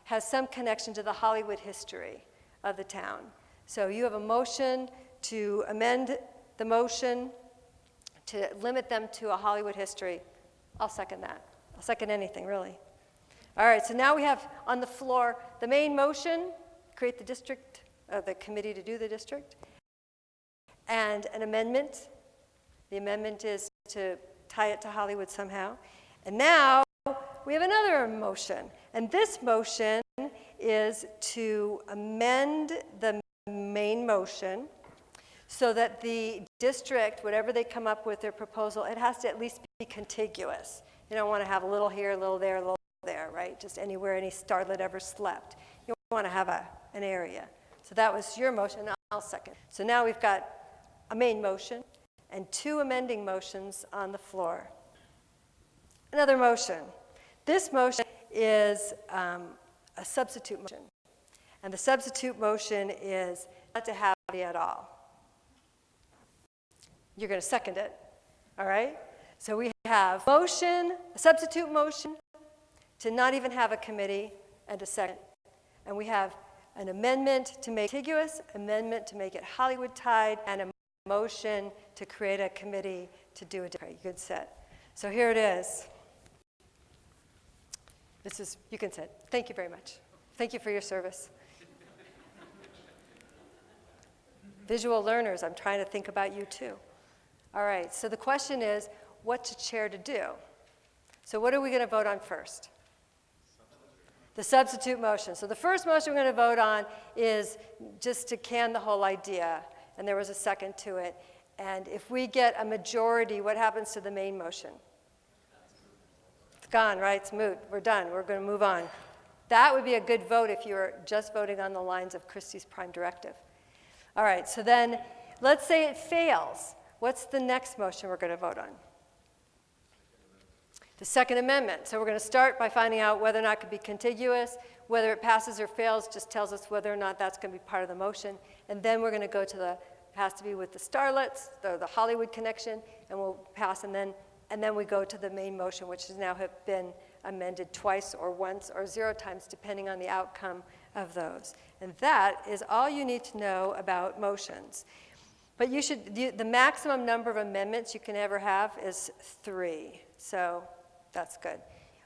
has some connection to the Hollywood history of the town. So you have a motion to amend the motion to limit them to a Hollywood history. I'll second that. I'll second anything, really. All right, so now we have on the floor the main motion, create the district, the committee to do the district, and an amendment. The amendment is to tie it to Hollywood somehow. And now we have another motion. And this motion is to amend the main motion so that the district, whatever they come up with their proposal, it has to at least be contiguous. You don't want to have a little here, a little there, a little there, right? Just anywhere any starlet ever slept. You want to have an area. So that was your motion, and I'll second. So now we've got a main motion and 2 amending motions on the floor. Another motion. This motion is a substitute motion. And the substitute motion is not to have it at all. You're going to second it, all right? So we have a substitute motion to not even have a committee, and a second. And we have an amendment to make it contiguous, amendment to make it Hollywood tied, and a motion to create a committee to do a good set. So here it is. You can sit. Thank you very much. Thank you for your service. Visual learners, I'm trying to think about you too. All right, so the question is, what to chair to do? So what are we going to vote on first? The substitute motion. So the first motion we're going to vote on is just to can the whole idea, and there was a second to it. And if we get a majority, what happens to the main motion? It's gone, right? It's moot. We're done. We're going to move on. That would be a good vote if you were just voting on the lines of Christie's prime directive. All right, so then let's say it fails. What's the next motion we're going to vote on? The Second Amendment. So we're going to start by finding out whether or not it could be contiguous. Whether it passes or fails just tells us whether or not that's going to be part of the motion. And then we're going to go to the, it has to be with the Starlets, the Hollywood connection, and we'll pass, and then we go to the main motion, which has now have been amended twice or once or 0 times, depending on the outcome of those. And that is all you need to know about motions. But you should, the maximum number of amendments you can ever have is 3. So that's good.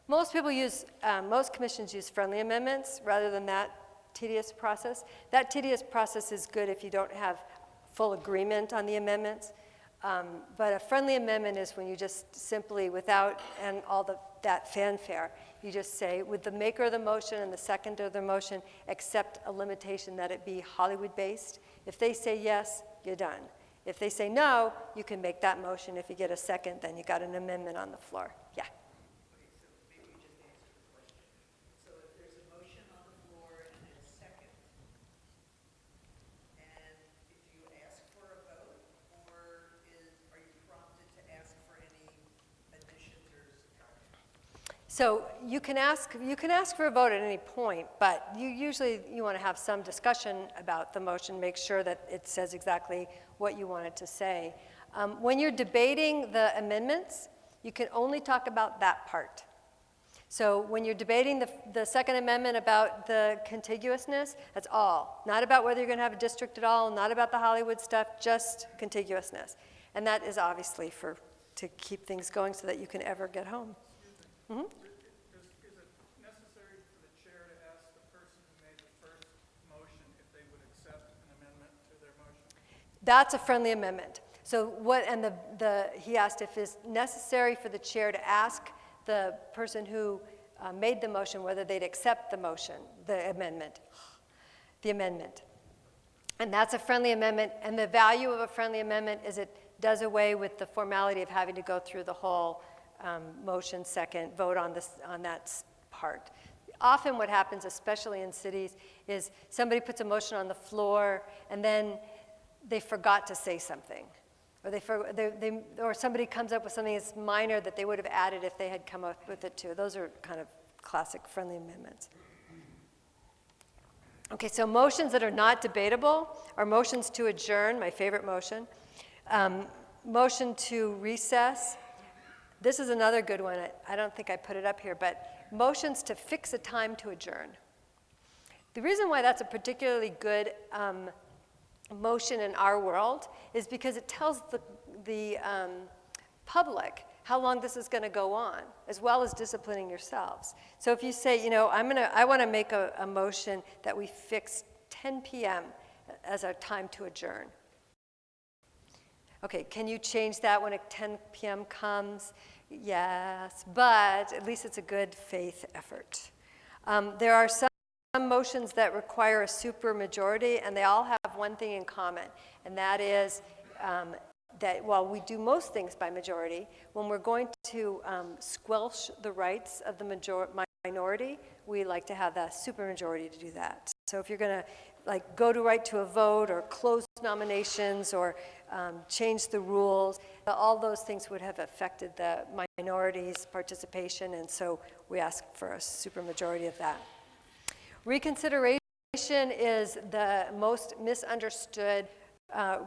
Most people use, most commissions use friendly amendments rather than that tedious process. That tedious process is good if you don't have full agreement on the amendments. But a friendly amendment is when you just simply, without and all that fanfare, you just say, would the maker of the motion and the seconder of the motion accept a limitation that it be Hollywood-based? If they say yes, you're done. If they say no, you can make that motion. If you get a second, then you got an amendment on the floor. Yeah. Okay, so maybe you just answered the question. So if there's a motion on the floor and a second, and if you ask for a vote, or are you prompted to ask for any additions or subtractions? So you can ask for a vote at any point, but you want to have some discussion about the motion, make sure that it says exactly what you want it to say. When you're debating the amendments, you can only talk about that part. So when you're debating the Second Amendment about the contiguousness, that's all. Not about whether you're going to have a district at all, not about the Hollywood stuff, just contiguousness. And that is obviously to keep things going so that you can ever get home. Mm-hmm. Is it necessary for the chair to ask the person who made the first motion if they would accept an amendment to their motion? That's a friendly amendment. So what, and he asked if it's necessary for the chair to ask the person who made the motion whether they'd accept the motion, the amendment. And that's a friendly amendment, and the value of a friendly amendment is it does away with the formality of having to go through the whole motion, second, vote on that part. Often what happens, especially in cities, is somebody puts a motion on the floor and then they forgot to say something. Or somebody comes up with something that's minor that they would have added if they had come up with it too. Those are kind of classic friendly amendments. Okay, so motions that are not debatable are motions to adjourn, my favorite motion. Motion to recess. This is another good one. I don't think I put it up here, but motions to fix a time to adjourn. The reason why that's a particularly good motion in our world is because it tells the public how long this is going to go on, as well as disciplining yourselves. So if you say, I want to make a motion that we fix 10 p.m. as our time to adjourn. Okay, can you change that when 10 p.m. comes? Yes, but at least it's a good faith effort. There are some motions that require a supermajority, and they all have one thing in common, and that is that while we do most things by majority, when we're going to squelch the rights of the minority, we like to have that supermajority to do that. So if you're going to go to a vote or close nominations or change the rules, all those things would have affected the minority's participation, and so we ask for a supermajority of that. Reconsideration is the most misunderstood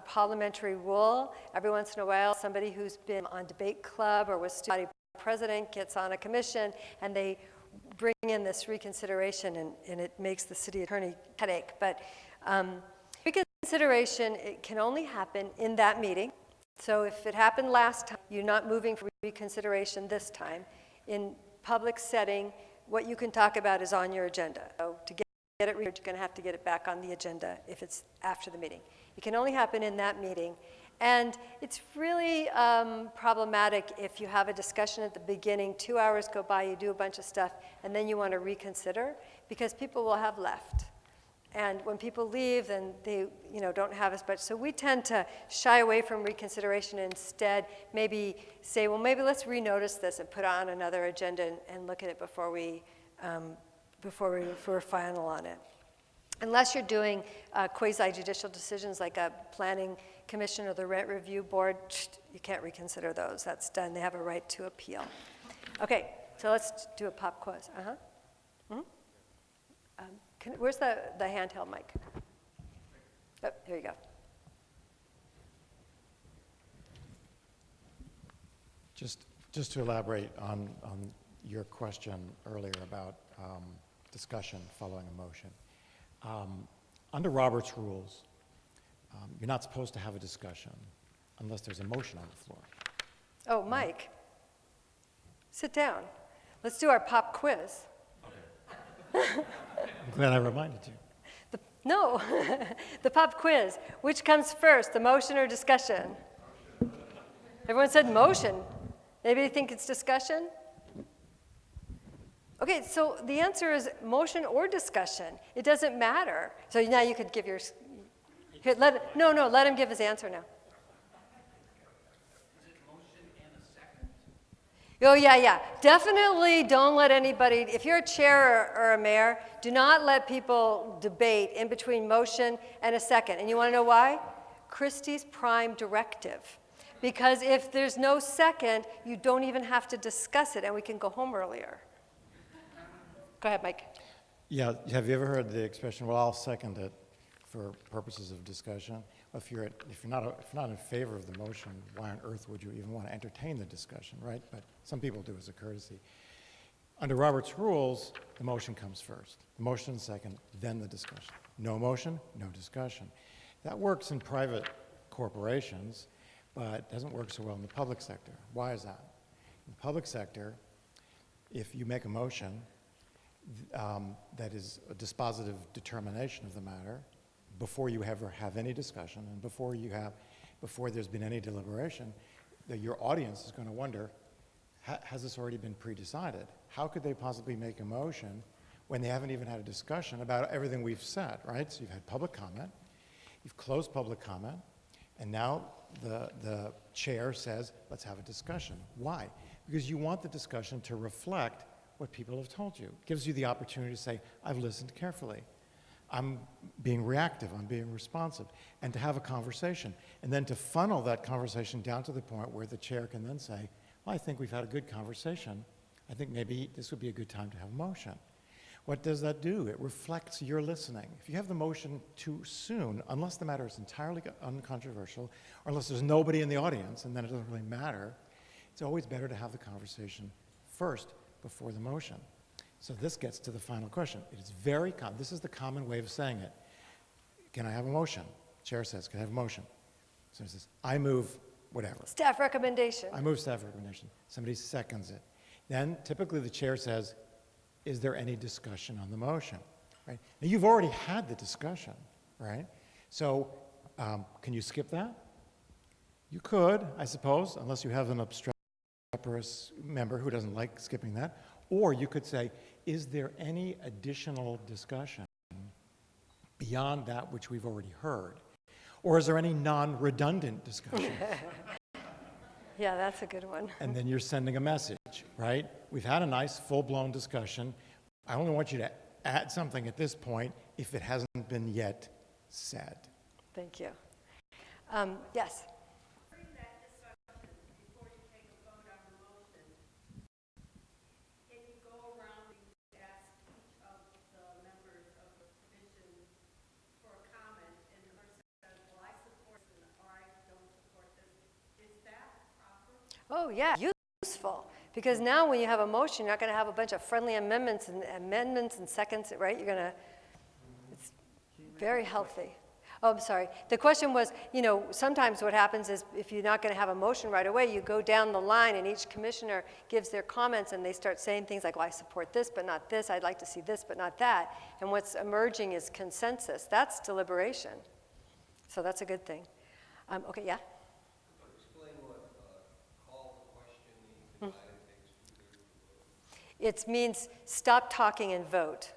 parliamentary rule. Every once in a while, somebody who's been on debate club or was student president gets on a commission, and they bring in this reconsideration, and it makes the city attorney headache. But reconsideration, it can only happen in that meeting. So if it happened last time, you're not moving for reconsideration this time. In public setting, what you can talk about is on your agenda. So to get it, you're going to have to get it back on the agenda if it's after the meeting. It can only happen in that meeting. And it's really problematic if you have a discussion at the beginning, 2 hours go by, you do a bunch of stuff, and then you want to reconsider, because people will have left. And when people leave, then they don't have as much. So we tend to shy away from reconsideration and instead maybe say, well, maybe let's renotice this and put on another agenda and look at it before we're final on it. Unless you're doing quasi-judicial decisions like a planning commission or the rent review board, you can't reconsider those. That's done. They have a right to appeal. Okay, so let's do a pop quiz. Where's the handheld mic? Oh, here you go. Just to elaborate on your question earlier about discussion following a motion. Under Robert's rules, you're not supposed to have a discussion unless there's a motion on the floor. Oh, Mike, sit down. Let's do our pop quiz. I'm glad I reminded you. No, the pop quiz. Which comes first, the motion or discussion? Everyone said motion. Anybody think it's discussion? Okay, so the answer is motion or discussion. It doesn't matter. So now you could give your, let him give his answer now. Oh, yeah. Definitely don't let anybody, if you're a chair or a mayor, do not let people debate in between motion and a second. And you want to know why? Christie's prime directive. Because if there's no second, you don't even have to discuss it, and we can go home earlier. Go ahead, Mike. Yeah, have you ever heard the expression, well, I'll second it for purposes of discussion? If you're not in favor of the motion, why on earth would you even want to entertain the discussion, right? But some people do as a courtesy. Under Robert's rules, the motion comes first. The motion second, then the discussion. No motion, no discussion. That works in private corporations, but doesn't work so well in the public sector. Why is that? In the public sector, if you make a motion that is a dispositive determination of the matter, before you ever have any discussion and before there's been any deliberation, your audience is going to wonder, has this already been pre-decided? How could they possibly make a motion when they haven't even had a discussion about everything we've said, right? So you've had public comment, you've closed public comment, and now the chair says, let's have a discussion. Why? Because you want the discussion to reflect what people have told you. It gives you the opportunity to say, I've listened carefully. I'm being reactive, I'm being responsive, and to have a conversation. And then to funnel that conversation down to the point where the chair can then say, well, I think we've had a good conversation. I think maybe this would be a good time to have a motion. What does that do? It reflects your listening. If you have the motion too soon, unless the matter is entirely uncontroversial, or unless there's nobody in the audience, and then it doesn't really matter, it's always better to have the conversation first before the motion. So this gets to the final question. It is very common. This is the common way of saying it. Can I have a motion? Chair says, can I have a motion? So he says, I move whatever. Staff recommendation. I move staff recommendation. Somebody seconds it. Then typically the chair says, is there any discussion on the motion? Right? Now you've already had the discussion, right? So can you skip that? You could, I suppose, unless you have an obstreperous member who doesn't like skipping that. Or you could say, is there any additional discussion beyond that which we've already heard? Or is there any non-redundant discussion? Yeah, that's a good one. And then you're sending a message, right? We've had a nice full-blown discussion. I only want you to add something at this point if it hasn't been yet said. Thank you. Yes? During that discussion, before you take a vote on the motion, can you go around and ask each of the members of the commission for a comment, and the person says, well, I support this, or I don't support this. Is that proper? Oh, yeah, useful. Because now when you have a motion, you're not going to have a bunch of friendly amendments and seconds, right? You're going to, it's very healthy. Oh, I'm sorry. The question was, sometimes what happens is if you're not going to have a motion right away, you go down the line and each commissioner gives their comments and they start saying things like, well, I support this, but not this. I'd like to see this, but not that. And what's emerging is consensus. That's deliberation. So that's a good thing. Okay, yeah? Explain what call to question means. It means stop talking and vote.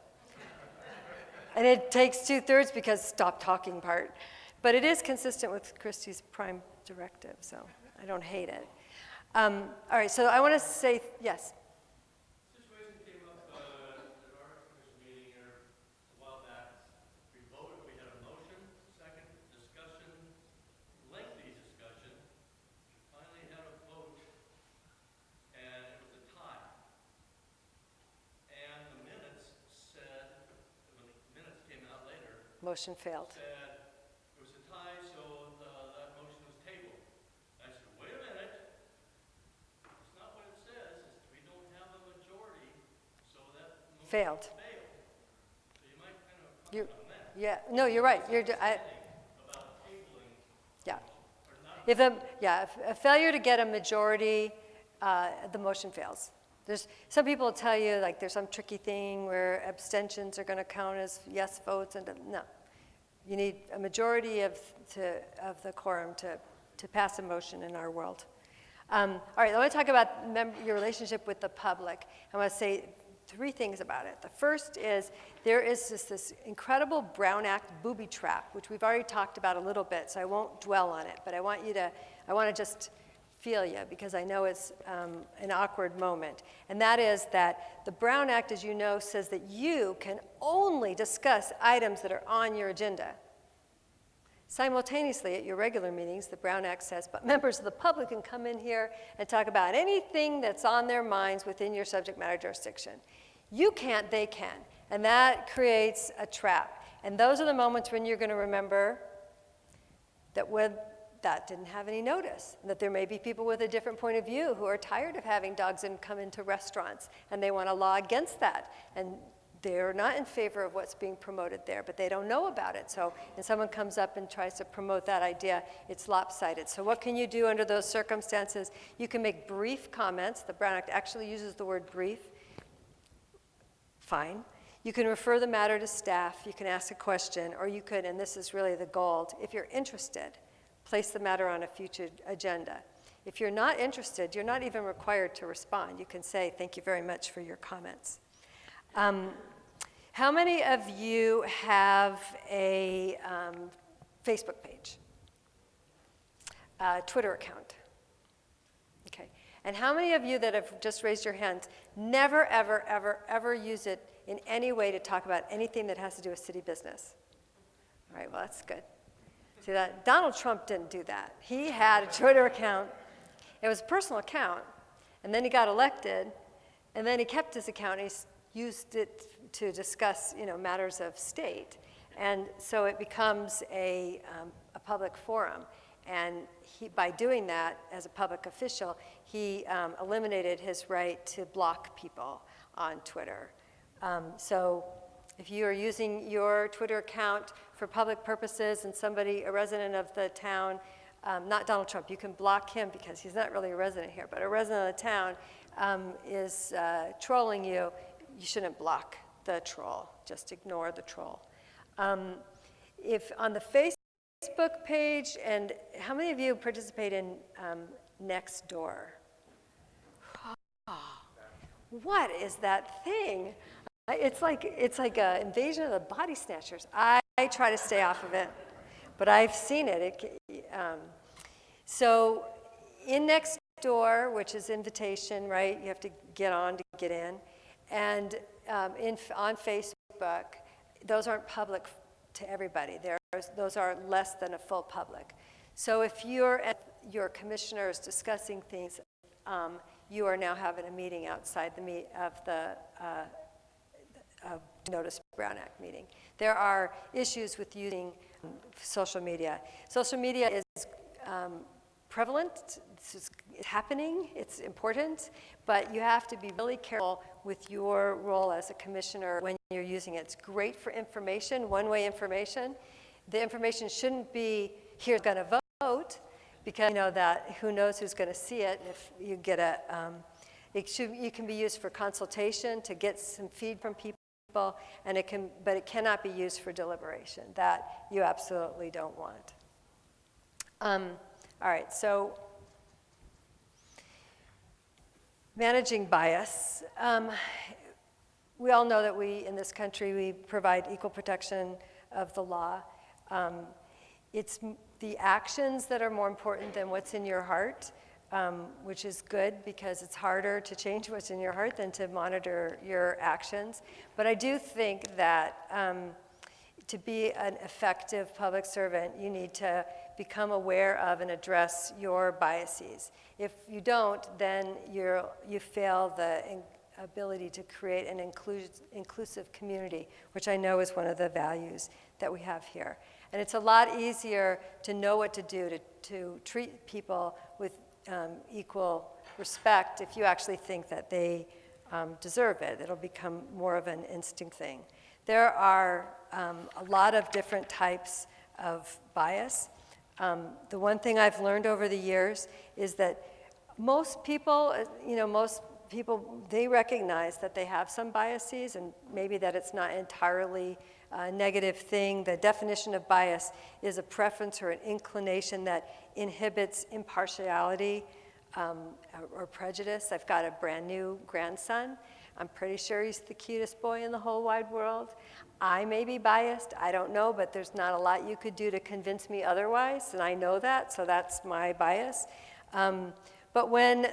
And it takes 2/3 because stop talking part. But it is consistent with Christie's prime directive, so I don't hate it. All right, so I want to say, yes? Situation came up at our commission meeting here a while back. We voted, we had a motion, second, discussion, lengthy Motion failed. said it was a tie, so that motion was tabled. I said, wait a minute, it's not what it says, it's we don't have a majority, so that motion Failed. failed. So you might kind of You, comment on that yeah, no, you're right. about tabling. Yeah. If a failure to get a majority, the motion fails. Some people will tell you like there's some tricky thing where abstentions are going to count as yes votes, and no. You need a majority of the quorum to pass a motion in our world. All right, I want to talk about your relationship with the public. I want to say 3 things about it. The first is there is this incredible Brown Act booby trap, which we've already talked about a little bit, so I won't dwell on it, but I want to just feel you because I know it's an awkward moment. And that is that the Brown Act, as you know, says that you can only discuss items that are on your agenda. Simultaneously, at your regular meetings, the Brown Act says, but members of the public can come in here and talk about anything that's on their minds within your subject matter jurisdiction. You can't, they can. And that creates a trap. And those are the moments when you're going to remember that didn't have any notice, and that there may be people with a different point of view who are tired of having dogs come into restaurants, and they want a law against that. And they're not in favor of what's being promoted there, but they don't know about it. So when someone comes up and tries to promote that idea, it's lopsided. So what can you do under those circumstances? You can make brief comments. The Brown Act actually uses the word brief. Fine. You can refer the matter to staff. You can ask a question, or you could, and this is really the gold, if you're interested, place the matter on a future agenda. If you're not interested, you're not even required to respond. You can say, thank you very much for your comments. How many of you have a Facebook page? Twitter account? Okay. And how many of you that have just raised your hands never, ever, ever, ever use it in any way to talk about anything that has to do with city business? All right, well, that's good. See that? Donald Trump didn't do that. He had a Twitter account. It was a personal account, and then he got elected, and then he kept his account, and he used it to discuss, matters of state. And so it becomes a public forum. And by doing that, as a public official, he eliminated his right to block people on Twitter. So if you are using your Twitter account for public purposes and a resident of the town, not Donald Trump, you can block him because he's not really a resident here, but a resident of the town is trolling you, you shouldn't block the troll, just ignore the troll. If on the Facebook page, and how many of you participate in Nextdoor? What is that thing? It's like an invasion of the body snatchers. I try to stay off of it, but I've seen it. So in Nextdoor, which is invitation, right? You have to get on to get in. And on Facebook, those aren't public to everybody. Those are less than a full public. So if you're at your commissioners discussing things, you are now having a meeting outside the Notice Brown Act meeting. There are issues with using social media. Social media is prevalent, it's happening, it's important, but you have to be really careful with your role as a commissioner when you're using it. It's great for information, one-way information. The information shouldn't be, here's going to vote, because that who knows who's going to see it. If you get you can be used for consultation to get some feed from people, but it cannot be used for deliberation. That you absolutely don't want. All right, so managing bias. We all know that in this country, we provide equal protection of the law. It's the actions that are more important than what's in your heart, which is good because it's harder to change what's in your heart than to monitor your actions. But I do think that to be an effective public servant, you need to become aware of and address your biases. If you don't, then you fail the ability to create an inclusive community, which I know is one of the values that we have here. And it's a lot easier to know what to do to treat people with equal respect if you actually think that they deserve it. It'll become more of an instinct thing. There are a lot of different types of bias. The one thing I've learned over the years is that most people, they recognize that they have some biases and maybe that it's not entirely a negative thing. The definition of bias is a preference or an inclination that inhibits impartiality or prejudice. I've got a brand new grandson. I'm pretty sure he's the cutest boy in the whole wide world. I may be biased, I don't know, but there's not a lot you could do to convince me otherwise, and I know that, so that's my bias. But when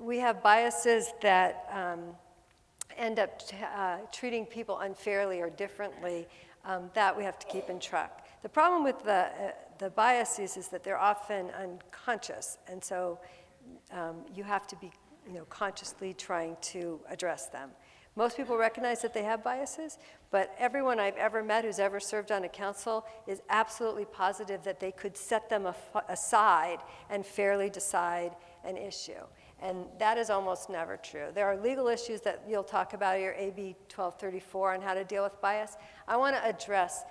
we have biases that end up treating people unfairly or differently, that we have to keep in track. The problem with the biases is that they're often unconscious, and so you have to be consciously trying to address them. Most people recognize that they have biases, but everyone I've ever met who's ever served on a council is absolutely positive that they could set them aside and fairly decide an issue. And that is almost never true. There are legal issues that you'll talk about, your AB 1234 on how to deal with bias. I want to address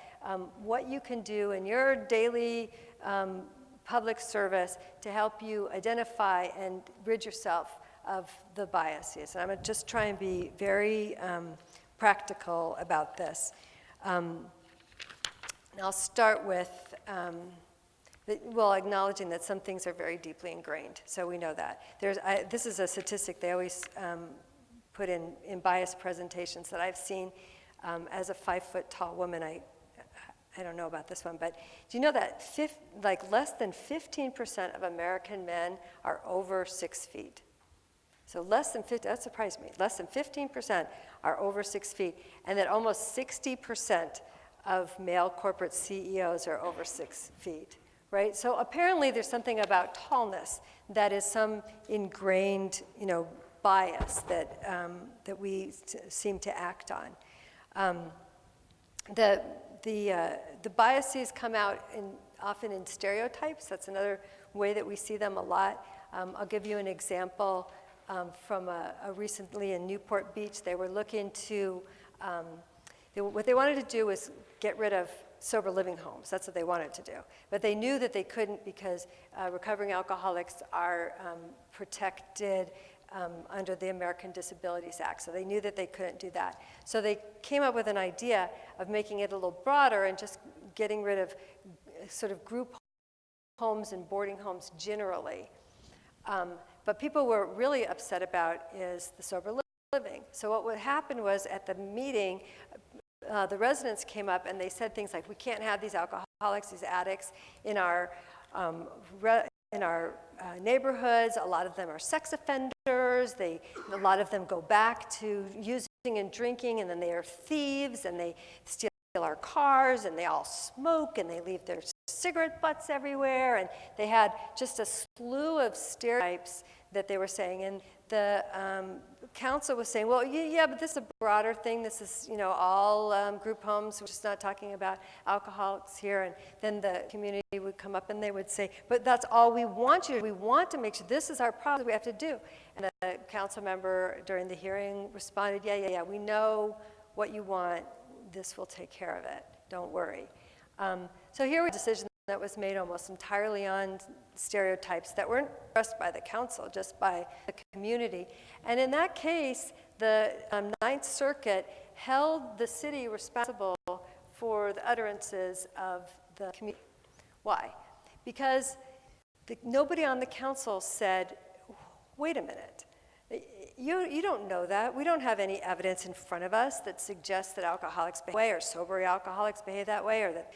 what you can do in your daily public service to help you identify and rid yourself of the biases. And I'm going to just try and be very practical about this. And I'll start with, acknowledging that some things are very deeply ingrained, so we know that. This is a statistic they always put in bias presentations that I've seen as a 5-foot-tall woman. I don't know about this one, but do you know that less than 15% of American men are over 6 feet? So less than 50, that surprised me. Less than 15% are over 6 feet, and that almost 60% of male corporate CEOs are over 6 feet, right? So apparently there's something about tallness that is some ingrained, bias that we seem to act on. The biases come out often in stereotypes. That's another way that we see them a lot. I'll give you an example. From recently in Newport Beach. They were looking to, what they wanted to do was get rid of sober living homes. That's what they wanted to do. But they knew that they couldn't because recovering alcoholics are protected under the American Disabilities Act. So they knew that they couldn't do that. So they came up with an idea of making it a little broader and just getting rid of sort of group homes and boarding homes generally. But people were really upset about is the sober living. So what would happen was at the meeting, the residents came up and they said things like, we can't have these alcoholics, these addicts in our neighborhoods. A lot of them are sex offenders. A lot of them go back to using and drinking, and then they are thieves, and they steal our cars, and they all smoke, and they leave their cigarette butts everywhere, and they had just a slew of stereotypes that they were saying. And the council was saying, well, yeah, but this is a broader thing. This is, all group homes. We're just not talking about alcoholics here. And then the community would come up and they would say, but that's all we want you to do. We want to make sure this is our problem we have to do. And the council member during the hearing responded, yeah, we know what you want. This will take care of it. Don't worry. So here was a decision that was made almost entirely on stereotypes that weren't expressed by the council, just by the community. And in that case, the Ninth Circuit held the city responsible for the utterances of the community. Why? Because nobody on the council said, wait a minute. You don't know that. We don't have any evidence in front of us that suggests that alcoholics behave that way or sober alcoholics behave that way or that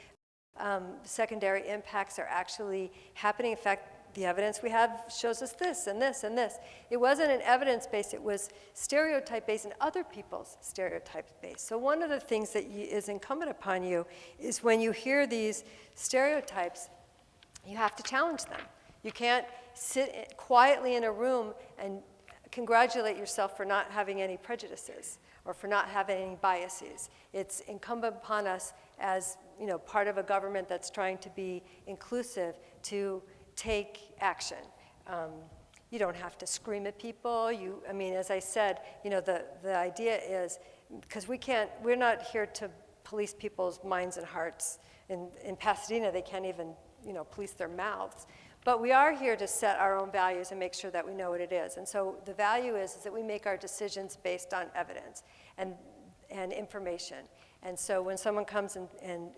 secondary impacts are actually happening. In fact, the evidence we have shows us this and this and this. It wasn't an evidence-based, it was stereotype-based and other people's stereotype-based. So one of the things that is incumbent upon you is when you hear these stereotypes, you have to challenge them. You can't sit quietly in a room and congratulate yourself for not having any prejudices or for not having any biases. It's incumbent upon us as, part of a government that's trying to be inclusive to take action. You don't have to scream at people. As I said, the idea is, because we're not here to police people's minds and hearts. In Pasadena, they can't even, police their mouths. But we are here to set our own values and make sure that we know what it is. And so the value is that we make our decisions based on evidence and information. And so when someone comes and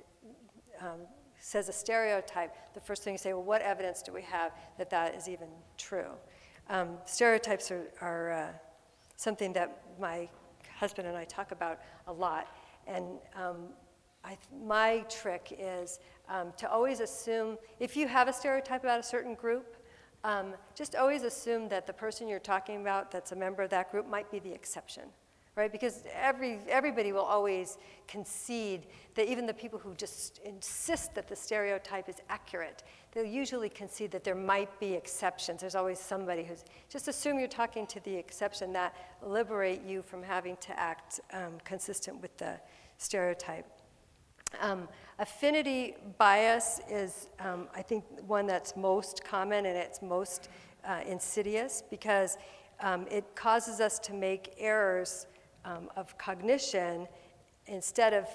says a stereotype, the first thing you say, well, what evidence do we have that that is even true? Stereotypes are something that my husband and I talk about a lot. And my trick is to always assume, if you have a stereotype about a certain group, just always assume that the person you're talking about that's a member of that group might be the exception, right? Because everybody will always concede that even the people who just insist that the stereotype is accurate, they'll usually concede that there might be exceptions. There's always somebody who's, just assume you're talking to the exception. That liberate you from having to act consistent with the stereotype. Affinity bias is, I think, one that's most common and it's most insidious because it causes us to make errors of cognition instead of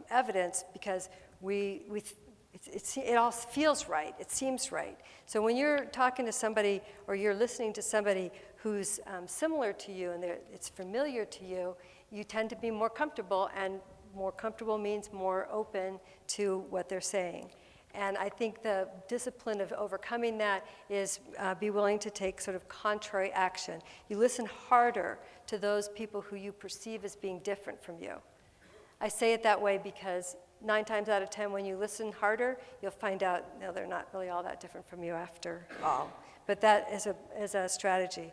evidence because it all feels right, it seems right. So when you're talking to somebody or you're listening to somebody who's similar to you and it's familiar to you, you tend to be more comfortable, and more comfortable means more open to what they're saying. And I think the discipline of overcoming that is be willing to take sort of contrary action. You listen harder to those people who you perceive as being different from you. I say it that way because 9 times out of 10, when you listen harder, you'll find out, no, they're not really all that different from you after all. But that is a strategy.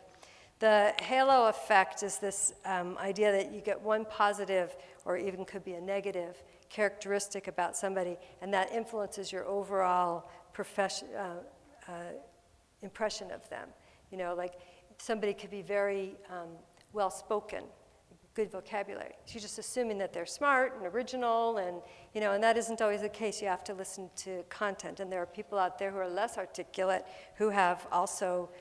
The halo effect is this idea that you get one positive or even could be a negative characteristic about somebody, and that influences your overall impression of them. Like somebody could be very well-spoken, good vocabulary. So you're just assuming that they're smart and original, and that isn't always the case. You have to listen to content, and there are people out there who are less articulate who have also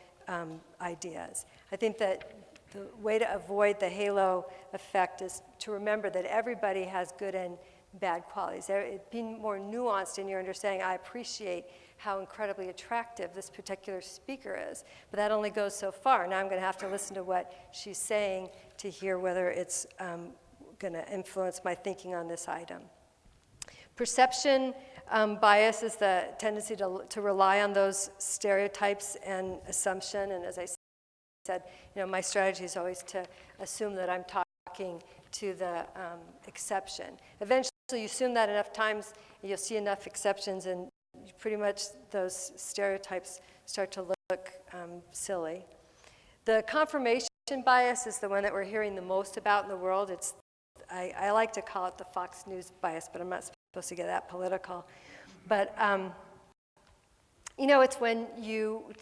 ideas. I think that the way to avoid the halo effect is to remember that everybody has good and bad qualities. Being more nuanced in your understanding, I appreciate how incredibly attractive this particular speaker is, but that only goes so far. Now I'm going to have to listen to what she's saying to hear whether it's going to influence my thinking on this item. Perception bias is the tendency to rely on those stereotypes and assumption, and as I said, my strategy is always to assume that I'm talking to the exception. Eventually, you assume that enough times, you'll see enough exceptions, and pretty much those stereotypes start to look silly. The confirmation bias is the one that we're hearing the most about in the world. I like to call it the Fox News bias, but I'm not supposed to get that political. But, it's when you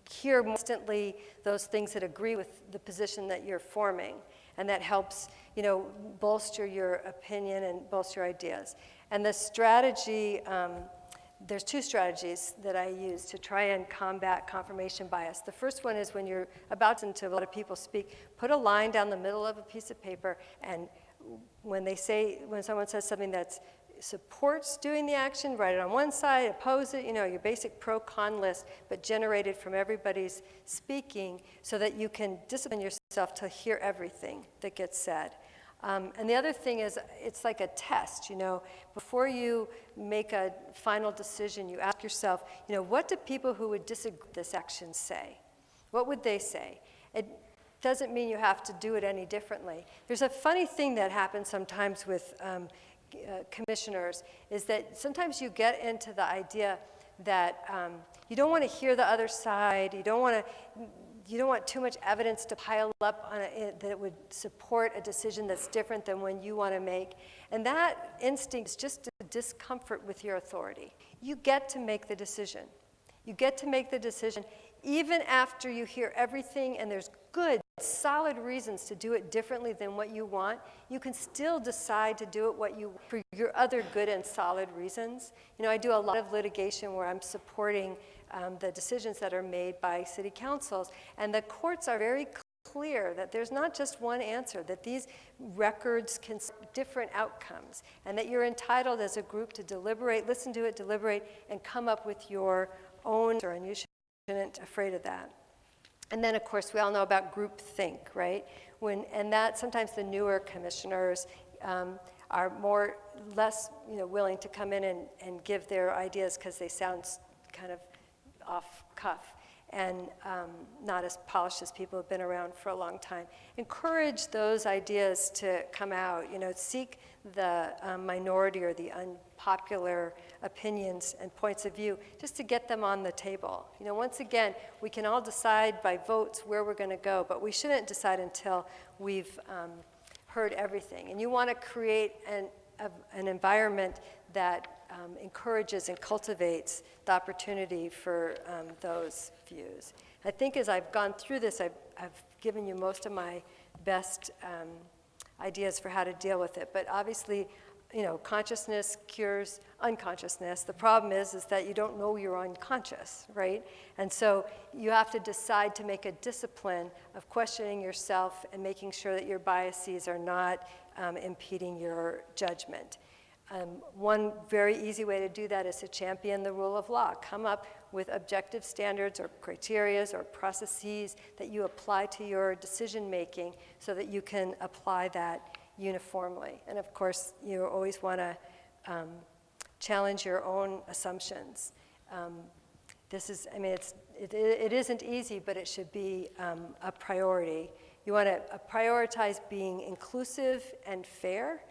hear instantly those things that agree with the position that you're forming, and that helps, bolster your opinion and bolster your ideas. And the strategy, there's 2 strategies that I use to try and combat confirmation bias. The first one is when you're about to listen to a lot of people speak, put a line down the middle of a piece of paper, and when someone says something that supports doing the action, write it on one side, oppose it, your basic pro-con list, but generated from everybody's speaking so that you can discipline yourself to hear everything that gets said. And the other thing is, it's like a test, Before you make a final decision, you ask yourself, what do people who would disagree with this action say? What would they say? It doesn't mean you have to do it any differently. There's a funny thing that happens sometimes with commissioners, is that sometimes you get into the idea that you don't want to hear the other side, you don't want too much evidence to pile up on that would support a decision that's different than one you want to make. And that instinct is just a discomfort with your authority. You get to make the decision. You get to make the decision even after you hear everything and there's good, solid reasons to do it differently than what you want, you can still decide to do it for your other good and solid reasons. You know, I do a lot of litigation where I'm supporting the decisions that are made by city councils, and the courts are very clear that there's not just one answer, that these records can different outcomes, and that you're entitled as a group to deliberate, listen to it, deliberate, and come up with your own, and you shouldn't be afraid of that. And then, of course, we all know about groupthink, right? And that sometimes the newer commissioners are less willing to come in and give their ideas because they sound kind of off cuff and not as polished as people who have been around for a long time. Encourage those ideas to come out. Seek the minority or the unpopular opinions and points of view just to get them on the table. Once again, we can all decide by votes where we're going to go, but we shouldn't decide until we've heard everything. And you want to create an environment that encourages and cultivates the opportunity for those views. I think as I've gone through this, I've given you most of my best ideas for how to deal with it. But obviously, consciousness cures unconsciousness. The problem is that you don't know you're unconscious, right? And so you have to decide to make a discipline of questioning yourself and making sure that your biases are not impeding your judgment. One very easy way to do that is to champion the rule of law. Come up with objective standards or criterias or processes that you apply to your decision making so that you can apply that uniformly. And of course, you always want to challenge your own assumptions. It isn't easy, but it should be a priority. You want to prioritize being inclusive and fair.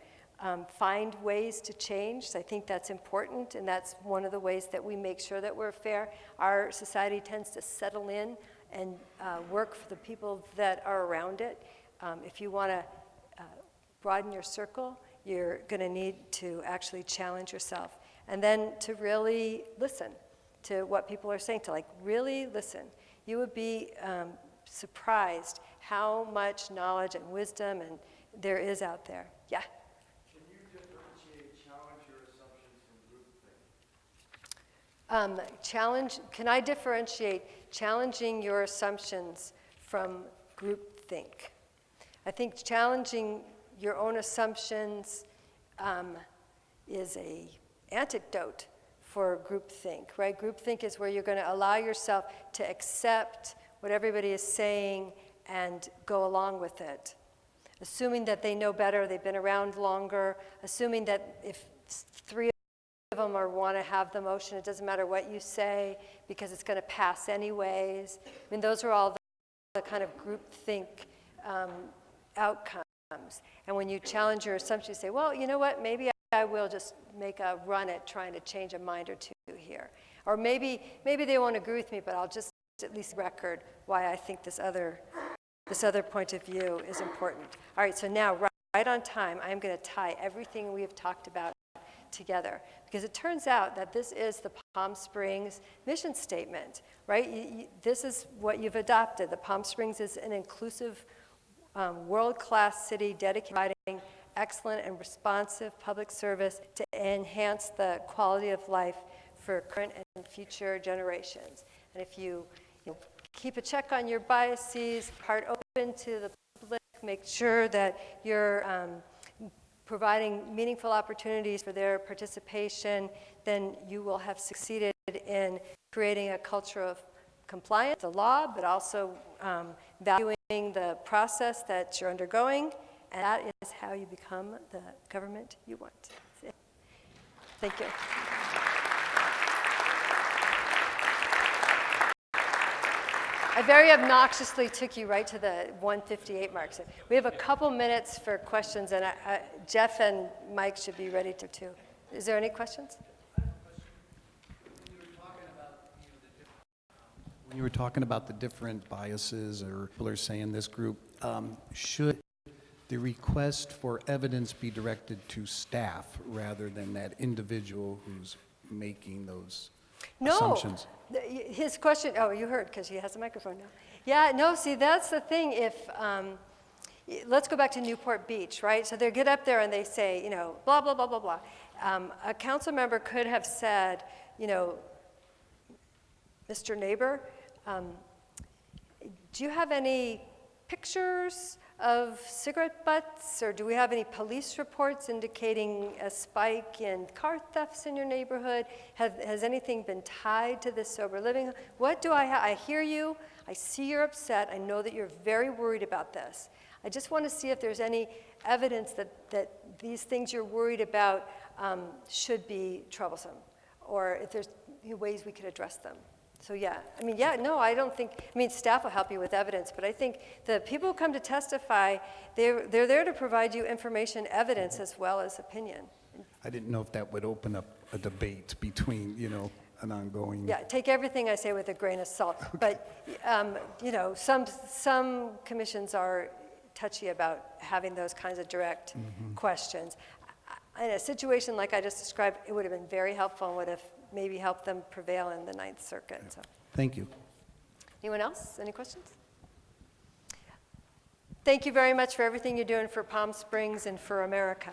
Find ways to change. So I think that's important, and that's one of the ways that we make sure that we're fair. Our society tends to settle in and work for the people that are around it. If you want to broaden your circle, you're going to need to actually challenge yourself. And then to really listen to what people are saying, to really listen. You would be surprised how much knowledge and wisdom and there is out there. Yeah? Can you differentiate challenge your assumptions from groupthink? Can I differentiate challenging your assumptions from groupthink? I think challenging your own assumptions is an antidote for groupthink, right? Groupthink is where you're going to allow yourself to accept what everybody is saying and go along with it, assuming that they know better, they've been around longer, assuming that if three of them want to have the motion, it doesn't matter what you say because it's going to pass anyways. I mean, those are all the kind of groupthink outcomes. And when you challenge your assumptions, you say, well, you know what, maybe I will just make a run at trying to change a mind or two here. Or maybe they won't agree with me, but I'll just at least record why I think this other point of view is important. All right, so now, right on time, I'm going to tie everything we have talked about together, because it turns out that this is the Palm Springs mission statement, right? This is what you've adopted. The Palm Springs is an inclusive, world-class city dedicated to providing excellent and responsive public service to enhance the quality of life for current and future generations. And if you keep a check on your biases, heart open to the public, make sure that you're providing meaningful opportunities for their participation, then you will have succeeded in creating a culture of compliance with the law, but also valuing the process that you're undergoing, and that is how you become the government you want. Thank you. I very obnoxiously took you right to the 1:58 mark. So we have a couple minutes for questions, and Jeff and Mike should be ready to too. Is there any questions? When you were talking about the different biases, or people are saying this group, should the request for evidence be directed to staff rather than that individual who's making those assumptions? No. His question, oh, you heard because he has a microphone now. Yeah, no, see, that's the thing. Let's go back to Newport Beach, right? So they get up there and they say, you know, blah, blah, blah, blah, blah. A council member could have said, you know, Mr. Neighbor, do you have any pictures of cigarette butts, or do we have any police reports indicating a spike in car thefts in your neighborhood? Has anything been tied to this sober living? What do I have? I hear you. I see you're upset. I know that you're very worried about this. I just want to see if there's any evidence that these things you're worried about should be troublesome, or if there's ways we could address them. So yeah, I mean, yeah, no, I don't think, I mean, staff will help you with evidence, but I think the people who come to testify, they're there to provide you information, evidence, as well as opinion. I didn't know if that would open up a debate between, you know, an ongoing. Yeah, take everything I say with a grain of salt. But, you know, some commissions are touchy about having those kinds of direct questions. In a situation like I just described, it would have been very helpful and would have maybe helped them prevail in the Ninth Circuit. So. Thank you. Anyone else? Any questions? Thank you very much for everything you're doing for Palm Springs and for America.